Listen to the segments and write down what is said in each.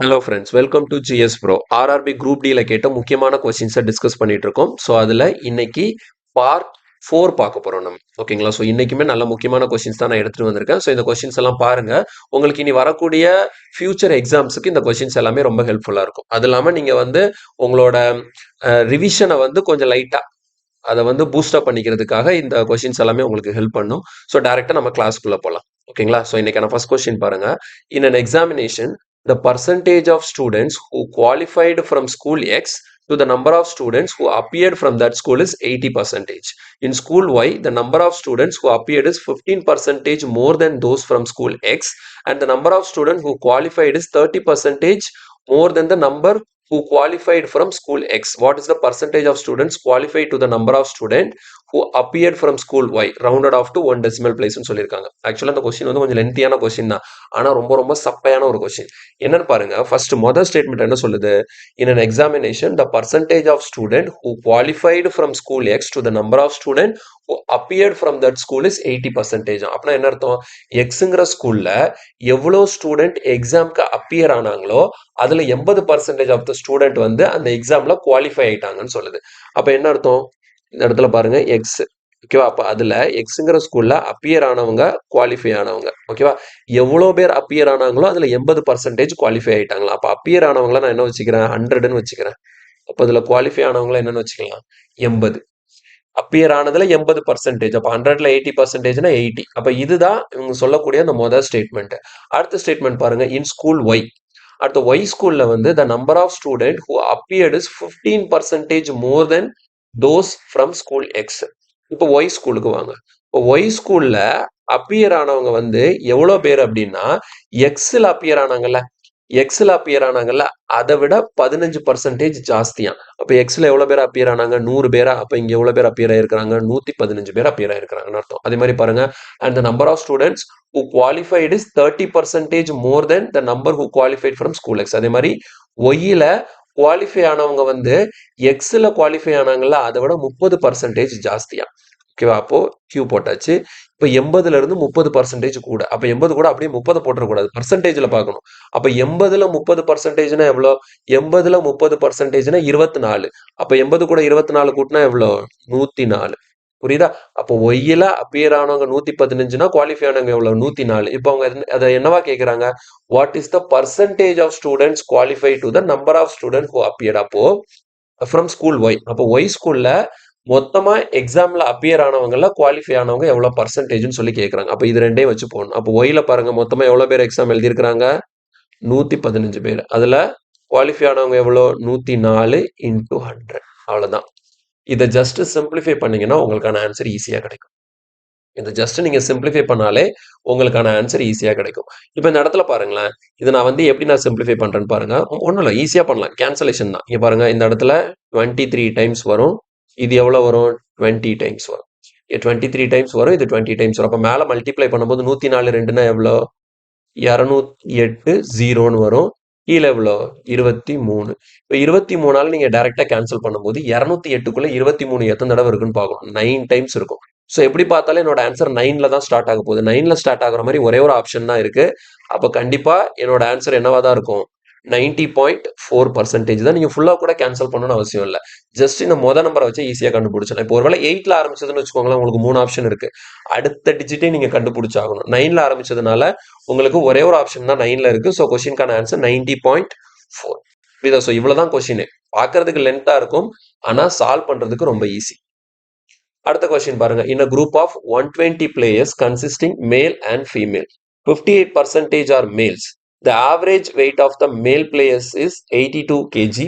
Hello friends, welcome to GS pro. RRB group டியில் கேட்ட முக்கியமான கொஸ்டின்ஸை டிஸ்கஸ் பண்ணிட்டு இருக்கோம். ஸோ அதில் இன்னைக்கு பார்ட் 4 பார்க்க போகிறோம் நம்ம. ஓகேங்களா? ஸோ இன்னைக்குமே நல்ல முக்கியமான கொஸ்டின்ஸ் தான் நான் எடுத்துட்டு வந்திருக்கேன். ஸோ இந்த கொஸ்டின்ஸ் எல்லாம் பாருங்க. உங்களுக்கு இனி வரக்கூடிய ஃபியூச்சர் எக்ஸாம்ஸுக்கு இந்த கொஸ்டின்ஸ் எல்லாமே ரொம்ப ஹெல்ப்ஃபுல்லாக இருக்கும். அது இல்லாமல் நீங்கள் உங்களோட ரிவிஷனை கொஞ்சம் லைட்டாக அதை பூஸ்டப் பண்ணிக்கிறதுக்காக இந்த கொஸ்டின்ஸ் எல்லாமே உங்களுக்கு ஹெல்ப் பண்ணும். ஸோ டேரெக்டாக நம்ம கிளாஸ்க்குள்ளே போகலாம். ஓகேங்களா? ஸோ இன்னைக்கான ஃபர்ஸ்ட் கொஸ்டின் பாருங்க. In an examination the percentage of students who qualified from school X to the number of students who appeared from that school is 80%. In school Y, the number of students who appeared is 15% more than those from school X, and the number of students who qualified is 30% more than the number who qualified from school X. What is the percentage of students qualified to the number of students who appeared from school Y rounded off to 1 decimal place னு சொல்லியிருக்காங்க. ஆக்சுவலாக அந்த question கொஞ்சம் லென்த்தியான question தான், ஆனால் ரொம்ப ரொம்ப சப்பையான ஒரு கொஸ்டின். என்னன்னு பாருங்க. ஃபர்ஸ்ட் மொதல் ஸ்டேட்மெண்ட் என்ன சொல்லுது? In an examination, the percentage of student who qualified from school X to the number of student who appeared from that school is 80%. அப்படின்னா என்ன அர்த்தம்? எக்ஸுங்கிற ஸ்கூல்ல எவ்வளோ ஸ்டூடெண்ட் எக்ஸாம்க்கு அப்பியர் ஆனாங்களோ அதுல 80% ஆஃப் த ஸ்டூடெண்ட் அந்த எக்ஸாம்ல குவாலிஃபை ஆயிட்டாங்கன்னு சொல்லுது. அப்ப என்ன அர்த்தம்? இந்த இடத்துல பாருங்க எக்ஸ். ஓகேவா? அப்ப அதுல எக்ஸுங்கிற ஸ்கூல்ல அப்பியர் ஆனவங்க குவாலிஃபை ஆனவங்க. ஓகேவா? எவ்வளோ பேர் அப்பியர் ஆனாங்களோ அதுல 80% குவாலிஃபை ஆயிட்டாங்களா? அப்ப அப்பியர் ஆனவங்கள நான் என்ன வச்சுக்கிறேன்? 100ன்னு வச்சுக்கிறேன். அப்ப அதுல குவாலிஃபை ஆனவங்கள என்னன்னு வச்சுக்கலாம்? 80. அப்பியர் ஆனதுல 80%. அப்ப 100ல 80%னா 80. அப்ப இதுதான் இவங்க சொல்லக்கூடிய அந்த முதல் ஸ்டேட்மெண்ட். அடுத்த ஸ்டேட்மெண்ட் பாருங்க. In school Y. அடுத்த ஒய் ஸ்கூல்ல the number of student who appeared is 15% more then those from school X. இப்போ ஒய் ஸ்கூலுக்கு வாங்க. இப்போ ஒய் ஸ்கூல்ல அப்பியர் ஆனவங்க எவ்வளோ பேர் அப்படின்னா, எக்ஸ்ல அப்பியர் ஆனாங்கல்ல, எக்ஸ்ல அப்பியர் ஆனாங்கல்ல, அதை விட 15% ஜாஸ்தியா. அப்ப எக்ஸ்ல எவ்வளவு பேர் அப்பியர் ஆனாங்க? 100 பேரா? அப்ப இங்க எவ்வளவு பேர் அப்பியர் ஆயிருக்காங்க? 115 பேர் அப்பியர் ஆயிருக்காங்கன்னு அர்த்தம். அதே மாதிரி பாருங்க. And the number of students who qualified is 30% more than the number who qualified from school X. அதே மாதிரி ஒய்யில குவாலிஃபை ஆனவங்க எக்ஸ்ல குவாலிஃபை ஆனாங்கல்ல, அதை விட 30% ஜாஸ்தியா. ஓகேவா? அப்போ கியூ போட்டாச்சு. இப்போ 80ல இருந்து 30% கூட. அப்ப 80 கூட அப்படியே 30 போட்டுறக்கூடாது, பர்சன்டேஜ்ல பார்க்கணும். அப்ப 80ல 30%னா எவ்வளோ? 80ல 30%னா 24. அப்ப 80 கூட 24 கூட்டினா எவ்வளோ? 104. புரியுதா? அப்போ ஒய்யில அப்பியர் ஆனவங்க 115னா குவாலிஃபை ஆனவங்க எவ்வளவு? 104. இப்போ அவங்க அதை என்னவா கேட்கறாங்க? What is the percentage of students qualify to the number of student who appeared. அப்போ ஃப்ரம் ஸ்கூல் ஒய். அப்போ ஒய் ஸ்கூல்ல மொத்தமா எக்ஸாம்ல அப்பியர் ஆனவங்கல குவாலிஃபை ஆனவங்க எவ்வளவு பர்சன்டேஜ்னு சொல்லி கேட்கறாங்க. அப்ப இது ரெண்டையும் வச்சு போடணும். அப்போ ஒய்ல பாருங்க, மொத்தமா எவ்வளவு பேர் எக்ஸாம் எழுதியிருக்கிறாங்க? 115 பேர். அதுல குவாலிஃபை ஆனவங்க எவ்வளோ? 104 இன்டூ 100. அவ்வளவுதான். இதை ஜஸ்ட் சிம்பிளிஃபை பண்ணீங்கன்னா உங்களுக்கான ஆன்சர் ஈஸியா கிடைக்கும். இதை ஜஸ்ட் நீங்க சிம்பிளிஃபை பண்ணாலே உங்களுக்கான ஆன்சர் ஈஸியா கிடைக்கும். இப்போ இந்த இடத்துல பாருங்களேன். இதை நான் எப்படி நான் சிம்பிளிஃபை பண்றேன்னு பாருங்க. ஒன்றும் இல்லை, ஈஸியா பண்ணலாம். கேன்சலேஷன் தான். இங்க பாருங்க, இந்த இடத்துல 23 டைம்ஸ் வரும். இது எவ்வளவு வரும்? 20 டைம்ஸ் வரும். 23 டைம்ஸ் வரும், இது 20 டைம்ஸ் வரும். அப்ப மேல மல்டிப்ளை பண்ணும்போது 104 2னா எவ்வளோ? 208 0ன்னு வரும். கீழே எவ்வளோ? 23. இப்போ 23ஆல நீங்க டைரக்டா கேன்சல் பண்ணும்போது 208க்குள்ள 23 எத்தனை தடவை இருக்குன்னு பார்க்கணும். 9 டைம்ஸ் இருக்கும். ஸோ எப்படி பார்த்தாலும் என்னோட ஆன்சர் 9ல தான் ஸ்டார்ட் ஆக போகுது. 9ல ஸ்டார்ட் ஆகுற மாதிரி ஒரே ஒரு ஆப்ஷன் தான் இருக்கு. அப்ப கண்டிப்பா என்னோட ஆன்சர் என்னவா தான் இருக்கும்? 90.4% தான். நீங்க ஃபுல்லா கூட கேன்சல் பண்ணணும்னு அவசியம் இல்லை. ஜஸ்ட் இந்த மொதல் நம்பரை வச்சு ஈஸியா கண்டுபிடிச்சலாம். இப்போ ஒருவேளை 8ல ஆரம்பிச்சதுன்னு வச்சுக்கோங்களேன், உங்களுக்கு 3 ஆப்ஷன் இருக்கு. அடுத்த டிஜிட்டே நீங்க கண்டுபிடிச்சாகணும். 9ல ஆரம்பிச்சதுனால உங்களுக்கு ஒரே ஒரு ஆப்ஷன் தான் 9ல இருக்கு. ஸோ கொஸ்டின்கான ஆன்சர் 90.4. புரியுதா? ஸோ இவ்வளவுதான் கொஸ்டின். பார்க்கறதுக்கு லென்த்தா இருக்கும், ஆனா சால்வ் பண்றதுக்கு ரொம்ப ஈஸி. அடுத்த கொஸ்டின் பாருங்க. இன் a group of 120 players consisting male and female, 58% are males. The average weight of the male players is 82 kg,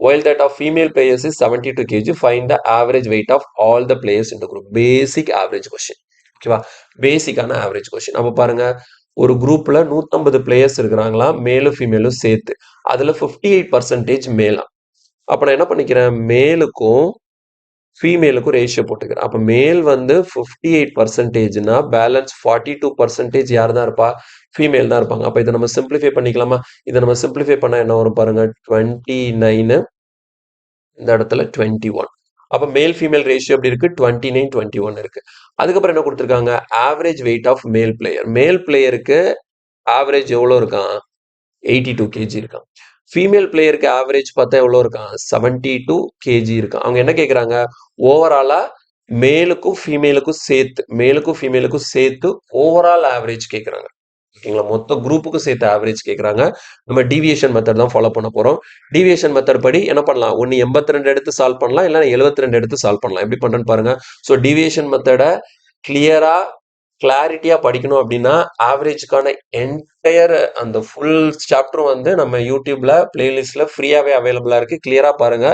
while that of female players is 72 kg. Find the average weight of all the players in the group. Basic average question. ஓகேவா? பேசிக்கான average question. அப்ப பாருங்க, ஒரு குரூப்ல 150 players இருக்கிறாங்களா, மேலும் ஃபீமேலும் சேர்த்து. அதுல 58% மேலா. அப்ப நான் என்ன பண்ணிக்கிறேன்? மேலுக்கும் ஃபீமேலுக்கும் ரேஷியோ போட்டுக்கிறேன். அப்ப மேல் 58%னா பேலன்ஸ் 42% யார் தான் இருப்பா? ஃபீமேல் தான் இருப்பாங்க. அப்ப இதை நம்ம சிம்பிளிஃபை பண்ணிக்கலாமா? இதை நம்ம சிம்பிளிஃபை பண்ணா என்ன வரும் பாருங்க. 29, இந்த இடத்துல 21. அப்ப மேல் ஃபீமேல் ரேஷியோ எப்படி இருக்கு? 29, 21 இருக்கு. அதுக்கப்புறம் என்ன கொடுத்துருக்காங்க? Average weight of male player. Male பிளேயருக்கு ஆவரேஜ் எவ்வளோ இருக்கான்? 82 kg இருக்கான். ஃபீமேல் பிளேயருக்கு ஆவரேஜ் பார்த்தா எவ்வளோ இருக்கான்? 72 kg இருக்கான். அவங்க என்ன கேட்குறாங்க? ஓவராலா மேலுக்கும் ஃபீமேலுக்கும் சேர்த்து ஓவரால் ஆவரேஜ் கேட்குறாங்க. ஓகேங்களா? மொத்த குரூப்புக்கும் சேர்த்து ஆவரேஜ் கேட்குறாங்க. நம்ம டீவியேஷன் மெத்தட் தான் ஃபாலோ பண்ண போகிறோம். டீவியேஷன் மெத்தட் படி என்ன பண்ணலாம்? ஒன்று 82 எடுத்து சால்வ் பண்ணலாம், இல்லைன்னா 72 எடுத்து சால்வ் பண்ணலாம். எப்படி பண்ணுறேன்னு பாருங்க. ஸோ டீவியேஷன் மெத்தடை கிளாரிட்டியா படிக்கணும் அப்படின்னா ஆவரேஜுக்கான என்டையர் அந்த ஃபுல் சாப்டரும் வந்து நம்ம யூடியூப்ல பிளேலிஸ்ட்ல ஃப்ரீயாவே அவைலபிளா இருக்கு. கிளியரா பாருங்க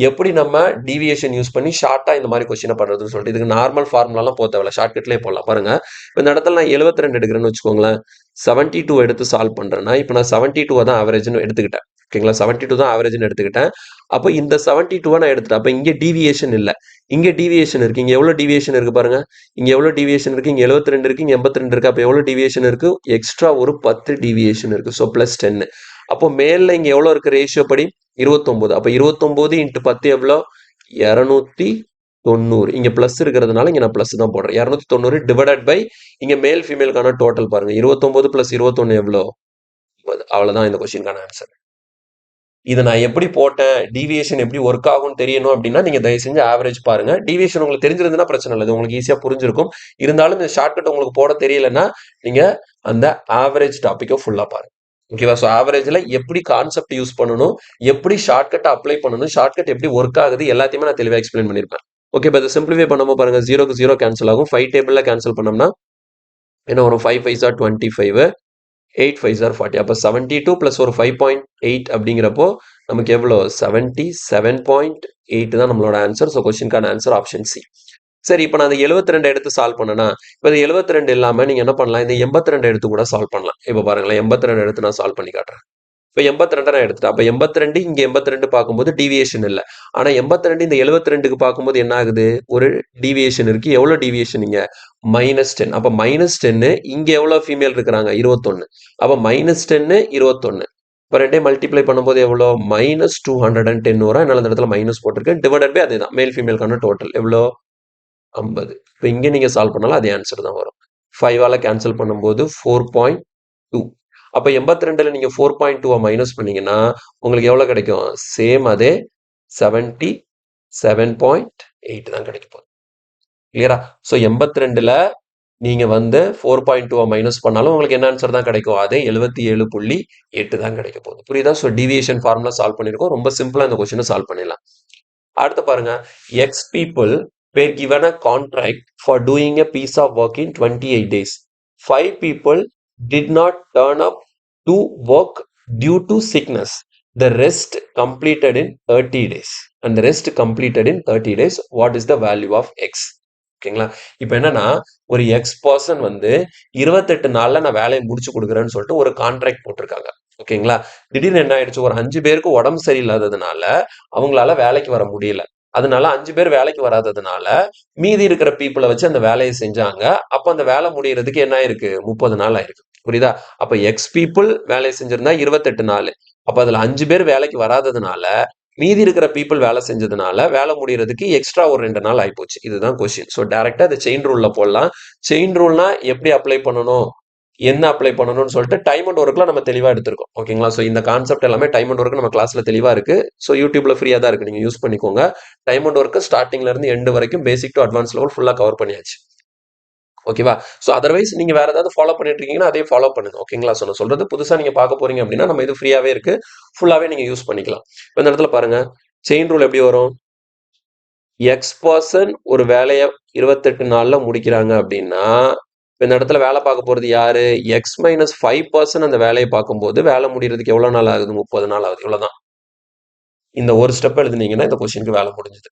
எப்படி நம்ம டீவியேஷன் யூஸ் பண்ணி ஷார்ட்டா இந்த மாதிரி கொஸ்டினை பண்றதுன்னு சொல்லிட்டு. இதுக்கு நார்மல் ஃபார்முலாலாம் போக தேவையில்ல, ஷார்ட்கட்லேயே போடலாம். பாருங்க இந்த இடத்துல நான் 72 எடுக்கிறேன்னு வச்சுக்கோங்களேன், 72 எடுத்து சால்வ் பண்றேன்னா இப்போ நான் 72 தான் ஆவரேஜ்னு எடுத்துக்கிட்டேன். ஓகேங்களா? 72 தான் ஆவரேஜ்னு எடுத்துக்கிட்டேன். அப்போ இந்த 72 நான் எடுத்துட்டேன். அப்போ இங்கே டீவியேஷன் இல்லை, இங்கே டீவியேஷன் இருக்கு. இங்கே எவ்வளோ டீவியேஷன் இருக்கு பாருங்க. இங்கே எவ்வளோ டீவியேஷன் இருக்கு? இங்கே 72 இருக்கு, இங்கே 82 இருக்கு. அப்போ எவ்வளோ டீவியேஷன் இருக்கு? எக்ஸ்ட்ரா ஒரு 10 டீவியேஷன் இருக்கு. So plus 10. அப்போ மேல இங்கே எவ்வளோ இருக்கு ரேஷியோ படி? 29. அப்போ 29 இன்ட்டு 10 எவ்வளோ? 290. இங்க பிளஸ் இருக்கிறதுனால இங்க நான் பிளஸ் தான் போடுறேன். 290 டிவைடட் பை இங்க மேல் ஃபீமேலுக்கான டோட்டல் பாருங்க. 29 பிளஸ் 21 எவ்வளோ? அவ்வளவுதான் இந்த கொஸ்டினுக்கான ஆன்சர். இதை நான் எப்படி போட்டேன், டீவியேஷன் எப்படி ஒர்க் ஆகும்னு தெரியணும் அப்படின்னா நீங்க தயவு செஞ்சு ஆவரேஜ் பாருங்க. டீவியேஷன் உங்களுக்கு தெரிஞ்சிருந்ததுன்னா பிரச்சனை இல்லை, உங்களுக்கு ஈஸியா புரிஞ்சிருக்கும். இருந்தாலும் இந்த ஷார்ட்கட் உங்களுக்கு போட தெரியலன்னா நீங்க அந்த ஆவரேஜ் டாபிக்கை ஃபுல்லா பாருங்க. ஓகேவா? ஸோ ஆவரேஜ்ல எப்படி கான்செப்ட் யூஸ் பண்ணணும், எப்படி ஷார்ட்கட்டை அப்ளை பண்ணணும், ஷார்ட்கட் எப்படி ஒர்க் ஆகுது எல்லாத்தையுமே நான் தெளிவாக எக்ஸ்பிளைன் பண்ணியிருப்பேன். ஓகே, இப்போ இதை சிம்பிளிஃபை பண்ணும்போது பாருங்க, 0க்கு 0 கேன்சல் ஆகும். 5 டேபிள்ல கேன்சல் பண்ணோம்னா என்ன வரும்? 5 5s are 25, 8 5s are 40. அப்போ 72 பிளஸ் ஒரு 5.8 அப்படிங்கிறப்போ நமக்கு எவ்வளோ? 77.8 தான் நம்மளோட ஆன்சர். ஸோ கொஸ்டினுக்கான ஆன்சர் ஆப்ஷன் சி. சரி, இப்போ நான் அந்த 72 எடுத்து சால்வ் பண்ணனா, இப்போ இந்த 72 இல்லாமல் நீங்கள் என்ன பண்ணலாம்? இந்த 82 எடுத்து கூட சால்வ் பண்ணலாம். இப்போ பாருங்களேன், 82 எடுத்து நான் சால்வ் பண்ணி காட்டுறேன். இப்போ 82 நான் எடுத்துட்டேன். அப்போ 82 இங்கே 82 பார்க்கும்போது டீவியேஷன் இல்லை. ஆனால் 82 இந்த 72க்கு பார்க்கும்போது என்ன ஆகுது? ஒரு டீவியேஷன் இருக்கு. எவ்வளோ டீவியேஷன்? இங்கே -10. அப்போ -10 இங்கே எவ்வளோ ஃபீமேல் இருக்கிறாங்க? 21. அப்போ -10 21. இப்போ ரெண்டையும் மல்டிப்ளை பண்ணும்போது எவ்வளோ? -210 வரும். அதனால அந்த இடத்துல மைனஸ் போட்டிருக்கேன். டிவைடட் பை அதே தான் மேல் ஃபீமேலுக்கான டோட்டல் எவ்வளோ? 50. இப்போ இங்கே நீங்கள் சால்வ் பண்ணாலும் அதே ஆன்சர் தான் வரும். 5ஆல் கேன்சல் பண்ணும்போது 4.2. அப்போ 82ல் நீங்கள் 4.2 மைனஸ் பண்ணீங்கன்னா உங்களுக்கு எவ்வளோ கிடைக்கும்? சேம் அதே 77.8 தான் கிடைக்க போகுது. கிளியரா? ஸோ 82ல் நீங்கள் வந்து 4.2 மைனஸ் பண்ணாலும் உங்களுக்கு என்ன ஆன்சர் தான் கிடைக்கும்? அதே 77.8 தான் கிடைக்க போகுது. புரியுதா? ஸோ டீவியேஷன் ஃபார்முலா சால்வ் பண்ணியிருக்கோம். ரொம்ப சிம்பிளாக இந்த கொஸ்டினை சால்வ் பண்ணிடலாம். அடுத்து பாருங்க, X people were given a contract for doing a piece of work in 28 days. 5 people did not turn up to work due to sickness. The rest completed in 30 days. And the rest completed in 30 days. What is the value of X? ஓகேங்களா? இப்போ என்னன்னா, ஒரு X person வந்து 28 நாள்ல நான் வேலையை முடிச்சு கொடுக்குறேன்னு சொல்லிட்டு ஒரு கான்ட்ராக்ட் போட்டிருக்காங்க. ஓகேங்களா? திடீர்னு என்ன ஆயிடுச்சு? ஒரு 5 பேருக்கு உடம்பு சரியில்லாததுனால அவங்களால வேலைக்கு வர முடியல. அதனால 5 பேர் வேலைக்கு வராததுனால மீதி இருக்கிற பீப்புளை வச்சு அந்த வேலையை செஞ்சாங்க. அப்ப அந்த வேலை முடியறதுக்கு என்ன ஆயிருக்கு? 30 நாள் ஆயிருக்கு. புரியுதா? அப்ப எக்ஸ் பீப்புள் வேலை செஞ்சிருந்தா 28 நாள். அப்ப அதுல 5 பேர் வேலைக்கு வராததுனால மீதி இருக்கிற பீப்புள் வேலை செஞ்சதுனால வேலை முடியறதுக்கு எக்ஸ்ட்ரா ஒரு 2 நாள் ஆயிப்போச்சு. இதுதான் கொஸ்டின். ஸோ டைரக்டா இந்த செயின் ரூல்ல போடலாம். செயின் ரூல்னா எப்படி அப்ளை பண்ணணும், என்ன அப்ளை பண்ணணும்னு சொல்லிட்டு டைம் அண்ட் ஒர்க்ல நம்ம தெளிவா எடுத்திருக்கோம். ஓகேங்களா? ஸோ இந்த கான்செப்ட் எல்லாமே டைம் அண்ட் ஒர்க் நம்ம கிளாஸ்ல தெளிவா இருக்கு. ஸோ யூடியூப்ல ஃப்ரீயா தான் இருக்கு, நீங்க யூஸ் பண்ணிக்கோங்க. டைம் அண்ட் ஒர்க் ஸ்டார்டிங்ல இருந்து எண்ட் வரைக்கும் பேசிக் டு அட்வான்ஸ் லெவல் ஃபுல்லா கவர் பண்ணியாச்சு. ஓகேவா? ஸோ அதர்வைஸ் நீங்க வேற ஏதாவது ஃபாலோ பண்ணிட்டு இருக்கீங்கன்னா அதே ஃபாலோ பண்ணுங்க. ஓகேங்களா? ஸோ நான் சொல்றது புதுசா நீங்க பார்க்க போறீங்க அப்படின்னா நம்ம இது ஃப்ரீயாவே இருக்கு, ஃபுல்லாவே நீங்க யூஸ் பண்ணிக்கலாம். இப்போ இந்த இடத்துல பாருங்க, செயின் ரூல் எப்படி வரும்? எக்ஸ் பர்சன் ஒரு வேலையை 28 நாள்ல முடிக்கிறாங்க அப்படின்னா இந்த இடத்துல வேலை பார்க்க போறது யாரு? எக்ஸ் மைனஸ் 5% அந்த வேலையை பார்க்கும்போது வேலை முடியறதுக்கு எவ்வளவு நாள் ஆகுது? 30 நாள் ஆகுது. இவ்வளவுதான். இந்த ஒரு ஸ்டெப் எழுதுனீங்கன்னா இந்த கொஸ்டினுக்கு வேலை முடிஞ்சது.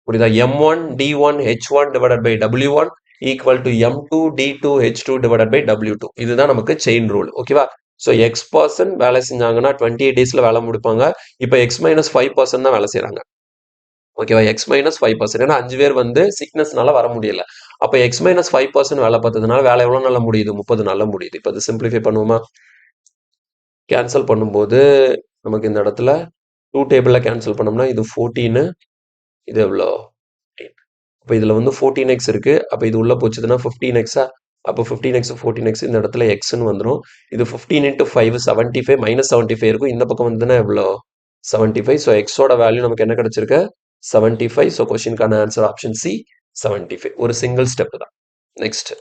புரியுதா? M1 D1 H1 divided by W1 equal to M2 D2 H2 divided by W2. இதுதான் நமக்கு செயின் ரூல். ஓகேவா? ஸோ எக்ஸ் பர்சன் வேலை செஞ்சாங்கன்னா 28 டேஸ்ல வேலை முடிப்பாங்க. இப்போ எக்ஸ் மைனஸ் 5% தான் வேலை செய்யறாங்க. ஓகேவா? X minus 5%. ஏன்னா 5 பேர் வந்து சிக்னஸ்னால வர முடியல. அப்போ எக்ஸ் மைனஸ் 5% வேலை பார்த்ததுனால வேலை எவ்வளவு நாள்ல முடியுது? 30 நாள்ல முடியுது. இப்போ அது சிம்பிளிஃபை பண்ணுவோமா? கேன்சல் பண்ணும்போது நமக்கு இந்த இடத்துல 2 டேபிள்ல கேன்சல் பண்ணோம்னா இது 14, இது எவ்வளோ? 15. அப்போ இதுல வந்து 14x இருக்கு. அப்போ இது உள்ள போச்சுதுன்னா 15x. அப்போ 15x 14x இந்த இடத்துல எக்ஸ்ன்னு வந்துடும். இது 15 × 5 75 -75 இருக்கும். இந்த பக்கம் வந்துன்னா எவ்வளோ 75. ஸோ எக்ஸோட வேல்யூ நமக்கு என்ன கிடைச்சிருக்கு 75. ஸோ கொஸ்டினுக்கான ஆன்சர் ஆப்ஷன் சி 75. ஒரு சிங்கிள் ஸ்டெப் தான். நெக்ஸ்ட்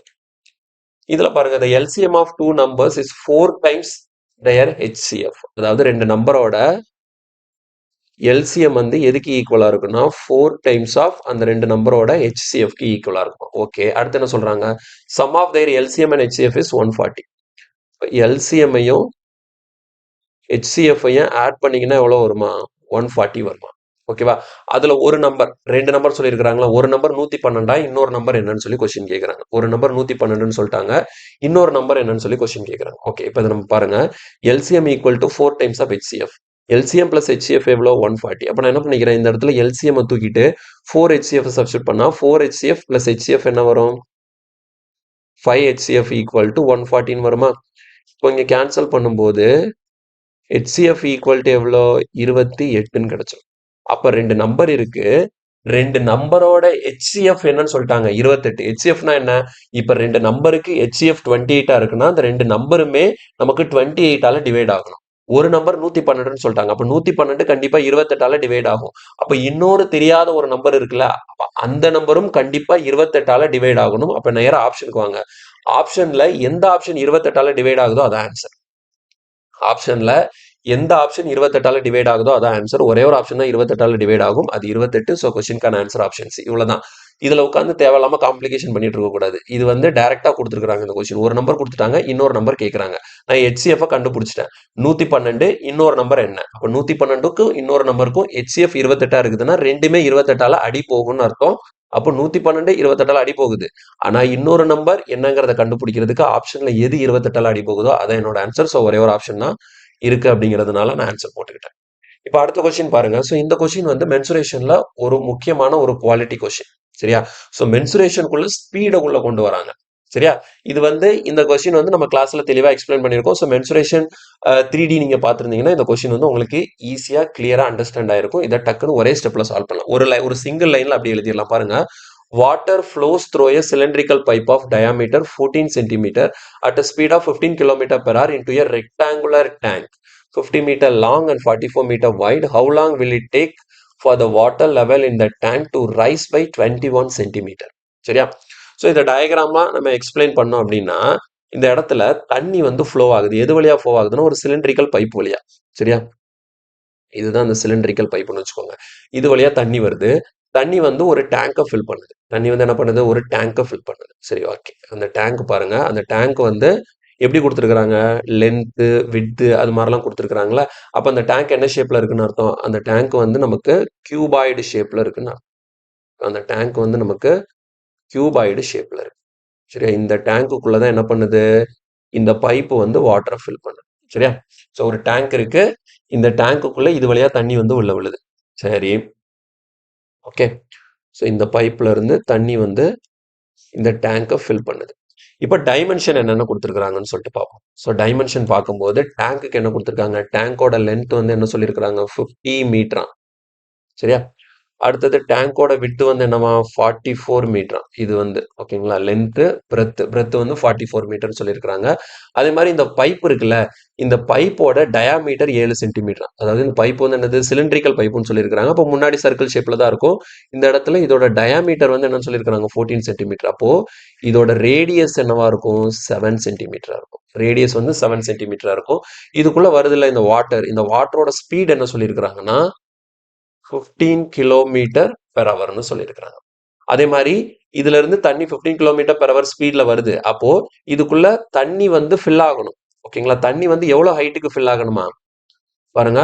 இதுல பாருங்க the LCM of two numbers is 4 times their HCF. அதாவது ரெண்டு நம்பரோட LCM வந்து எதுக்கு ஈக்குவலா இருக்குன்னா 4 டைம்ஸ் ஆஃப் அந்த ரெண்டு நம்பரோட HCFக்கு ஈக்குவலா இருக்கும். ஓகே, அடுத்து என்ன சொல்றாங்க, sum of their LCM and HCF is 140. LCM-ஐயும் HCF-ஐயும் add பண்ணீங்கன்னா எவ்வளவு வருமா 140 வருமா. ஓகேவா, அதுல ஒரு நம்பர் ரெண்டு நம்பர் சொல்லியிருக்கிறாங்களா, ஒரு நம்பர் 112, இன்னொரு நம்பர் என்னன்னு சொல்லி கொஸ்டின் கேட்கறாங்க. ஒரு நம்பர் 112ன்னு சொல்லிட்டாங்க, இன்னொரு நம்பர் என்னன்னு சொல்லி கொஸ்டின் கேட்கறாங்க. ஓகே, இப்போ நம்ம பாருங்க LCM equal to 4 times of HCF. LCM plus HCF எவ்வளோ 140. அப்போ நான் என்ன பண்ணிக்கிறேன், இந்த இடத்துல LCM தூக்கிட்டு 4 HCF சப்ஸ்டியூட் பண்ணா 4 HCF பிளஸ் HCF என்ன வரும் 5 HCF ஈக்குவல் டு 140 வருமா. இப்போ இங்க கேன்சல் பண்ணும்போது HCF ஈக்குவல் டு எவ்வளோ 28ன்னு கிடைச்சிடும். அப்ப ரெண்டு நம்பர் இருக்கு, ரெண்டு நம்பரோட HCF என்னன்னு சொல்லிட்டாங்க 28. HCFனா என்ன, இப்ப ரெண்டு நம்பருக்கு HCF 28 இருக்குன்னா அந்த ரெண்டு நம்பருமே நமக்கு 28ஆல டிவைட் ஆகணும். ஒரு நம்பர் 112ன்னு சொல்லிட்டாங்க, அப்ப 112 கண்டிப்பா 28ஆல டிவைட் ஆகும். அப்ப இன்னொரு தெரியாத ஒரு நம்பர் இருக்குல்ல, அப்ப அந்த நம்பரும் கண்டிப்பா 28ஆல டிவைட் ஆகணும். அப்ப நேரா ஆப்ஷனுக்கு வாங்க. ஆப்ஷன்ல எந்த ஆப்ஷன் 28ஆல டிவைட் ஆகுதோ அதான் ஆன்சர். ஆப்ஷன்ல எந்த ஆப்ஷன் 28ஆல டிவைட் ஆகுதோ அதான் ஆன்சர். ஒரே ஒரு ஆப்ஷன் தான் 28ஆல டிவைட் ஆகும், அது 28. ஸோ கொஸ்டினுக்கான ஆன்சர் ஆப்ஷன் சி. இவ்வளவுதான். இதுல உட்காந்து தேவையில்லாம காம்ப்ளிகேஷன் பண்ணிட்டு இருக்க கூடாது. இது வந்து டைரக்டா கொடுத்துருக்காங்க இந்த கொஸ்டின். ஒரு நம்பர் கொடுத்துட்டாங்க, இன்னொரு நம்பர் கேட்கறாங்க. நான் HCF கண்டுபிடிச்சிட்டேன் 112, இன்னொரு நம்பர் என்ன, அப்ப 112க்கும் இன்னொரு நம்பருக்கும் HCF 28 இருக்குதுன்னா ரெண்டுமே 28ஆல அடி போகும்னு அர்த்தம். அப்போ 112 28ஆல அடி போகுது. ஆனா இன்னொரு நம்பர் என்னங்கிறத கண்டுபிடிக்கிறதுக்கு ஆப்ஷன்ல எது 28ஆல அடி போகுதோ அதான் என்னோட ஆன்சர். ஸோ ஒரே ஒரு ஆப்ஷன் தான் இருக்கு அப்படிங்கிறதுனால நான் ஆன்சர் போட்டுக்கிட்டேன். இப்போ அடுத்த கொஸ்டின் பாருங்க. ஸோ இந்த கொஸ்டின் வந்து மென்சுரேஷன்ல ஒரு முக்கியமான ஒரு குவாலிட்டி கொஸ்டின். சரியா, ஸோ மென்சுரேஷனுக்குள்ள ஸ்பீடுக்குள்ள கொண்டு வராங்க. சரியா, இது வந்து இந்த கொஸ்டின் வந்து நம்ம கிளாஸ்ல தெளிவா எக்ஸ்பிளைன் பண்ணியிருக்கோம். ஸோ மென்சுரேஷன் 3D நீங்க பார்த்துருந்தீங்கன்னா இந்த கொஸ்டின் வந்து உங்களுக்கு ஈஸியா கிளியரா அண்டர்ஸ்டாண்ட் ஆயிருக்கும். இதை டக்குன்னு ஒரே ஸ்டெப்ல சால்வ் பண்ணலாம். ஒரு சிங்கிள் லைன்ல அப்படி எழுதிடலாம். பாருங்க, water flows through a cylindrical pipe of diameter 14 centimeter at a speed of 15 km per hour into a rectangular tank 50 meter long and 44 meter wide. How long will it take for the water level in the tank to rise by 21 centimeter? சரியா, so இந்த டயக்ராமா நம்ம explain பண்ணோம் அப்படின்னா இந்த இடத்துல தண்ணி வந்து flow ஆகுது. எது வழியா ஃப்ளோ ஆகுதுன்னா ஒரு சிலிண்ட்ரிக்கல் பைப் வழியா. சரியா, இதுதான் அந்த சிலிண்ட்ரிக்கல் பைப்னு வச்சுக்கோங்க. இது வழியா தண்ணி வருது. தண்ணி வந்து ஒரு டேங்கை ஃபில் பண்ணுது. தண்ணி வந்து என்ன பண்ணுது, ஒரு டேங்கை ஃபில் பண்ணுது. சரி, ஓகே, அந்த டேங்க் பாருங்க, அந்த டேங்க் வந்து எப்படி கொடுத்துருக்காங்க, லென்த்து விட்த்து அது மாதிரிலாம் கொடுத்துருக்காங்களா. அப்போ அந்த டேங்க் என்ன ஷேப்ல இருக்குன்னு அர்த்தம், அந்த டேங்க் வந்து நமக்கு கியூபாய்டு ஷேப்ல இருக்குன்னு. அந்த டேங்க் வந்து நமக்கு கியூபாய்டு ஷேப்ல இருக்கு. சரியா, இந்த டேங்குக்குள்ள தான் என்ன பண்ணுது, இந்த பைப்பு வந்து வாட்டரை ஃபில் பண்ணுது. சரியா, ஸோ ஒரு டேங்க் இருக்கு, இந்த டேங்குக்குள்ள இது வழியா தண்ணி வந்து உள்ள விழுது. சரி, ஓகே, ஸோ இந்த பைப்ல இருந்து தண்ணி வந்து இந்த டேங்கை ஃபில் பண்ணுது. இப்போ டைமென்ஷன் என்னென்ன கொடுத்துருக்காங்கன்னு சொல்லிட்டு பார்ப்போம். ஸோ டைமென்ஷன் பார்க்கும்போது டேங்குக்கு என்ன கொடுத்துருக்காங்க, டேங்கோட லென்த் வந்து என்ன சொல்லியிருக்கிறாங்க 50 மீட்டரா. சரியா, அடுத்தது டேங்கோட விட்டு வந்து என்னவா 44 மீட்டரா. இது வந்து ஓகேங்களா, லென்த்து பிரெத் வந்து 44 மீட்டர் சொல்லியிருக்கிறாங்க. அதே மாதிரி இந்த பைப் இருக்குல்ல, இந்த பைப்போட டயாமீட்டர் 7 சென்டிமீட்டர். அதாவது இந்த பைப் வந்து என்னது சிலிண்ட்ரிக்கல் பைப்புன்னு சொல்லியிருக்காங்க. அப்போ முன்னாடி சர்க்கிள் ஷேப்ல தான் இருக்கும். இந்த இடத்துல இதோட டயாமீட்டர் வந்து என்னன்னு சொல்லியிருக்காங்க 14 சென்டிமீட்டர். அப்போ இதோட ரேடியஸ் என்னவா இருக்கும் 7 சென்டிமீட்டரா இருக்கும். ரேடியஸ் வந்து 7 சென்டிமீட்டரா இருக்கும். இதுக்குள்ள வருதுல்ல இந்த வாட்டர், இந்த வாட்டரோட ஸ்பீட் என்ன சொல்லியிருக்கிறாங்கன்னா 15 கிலோமீட்டர் பெர் ஹவர்னு சொல்லியிருக்கிறாங்க. அதே மாதிரி இதுல இருந்து தண்ணி 15 கிலோமீட்டர் பெர் ஹவர் ஸ்பீட்ல வருது. அப்போ இதுக்குள்ள தண்ணி வந்து ஃபில் ஆகணும். ஓகேங்களா, தண்ணி வந்து எவ்வளவு ஹைட்டுக்கு ஃபில் ஆகணுமா பாருங்க,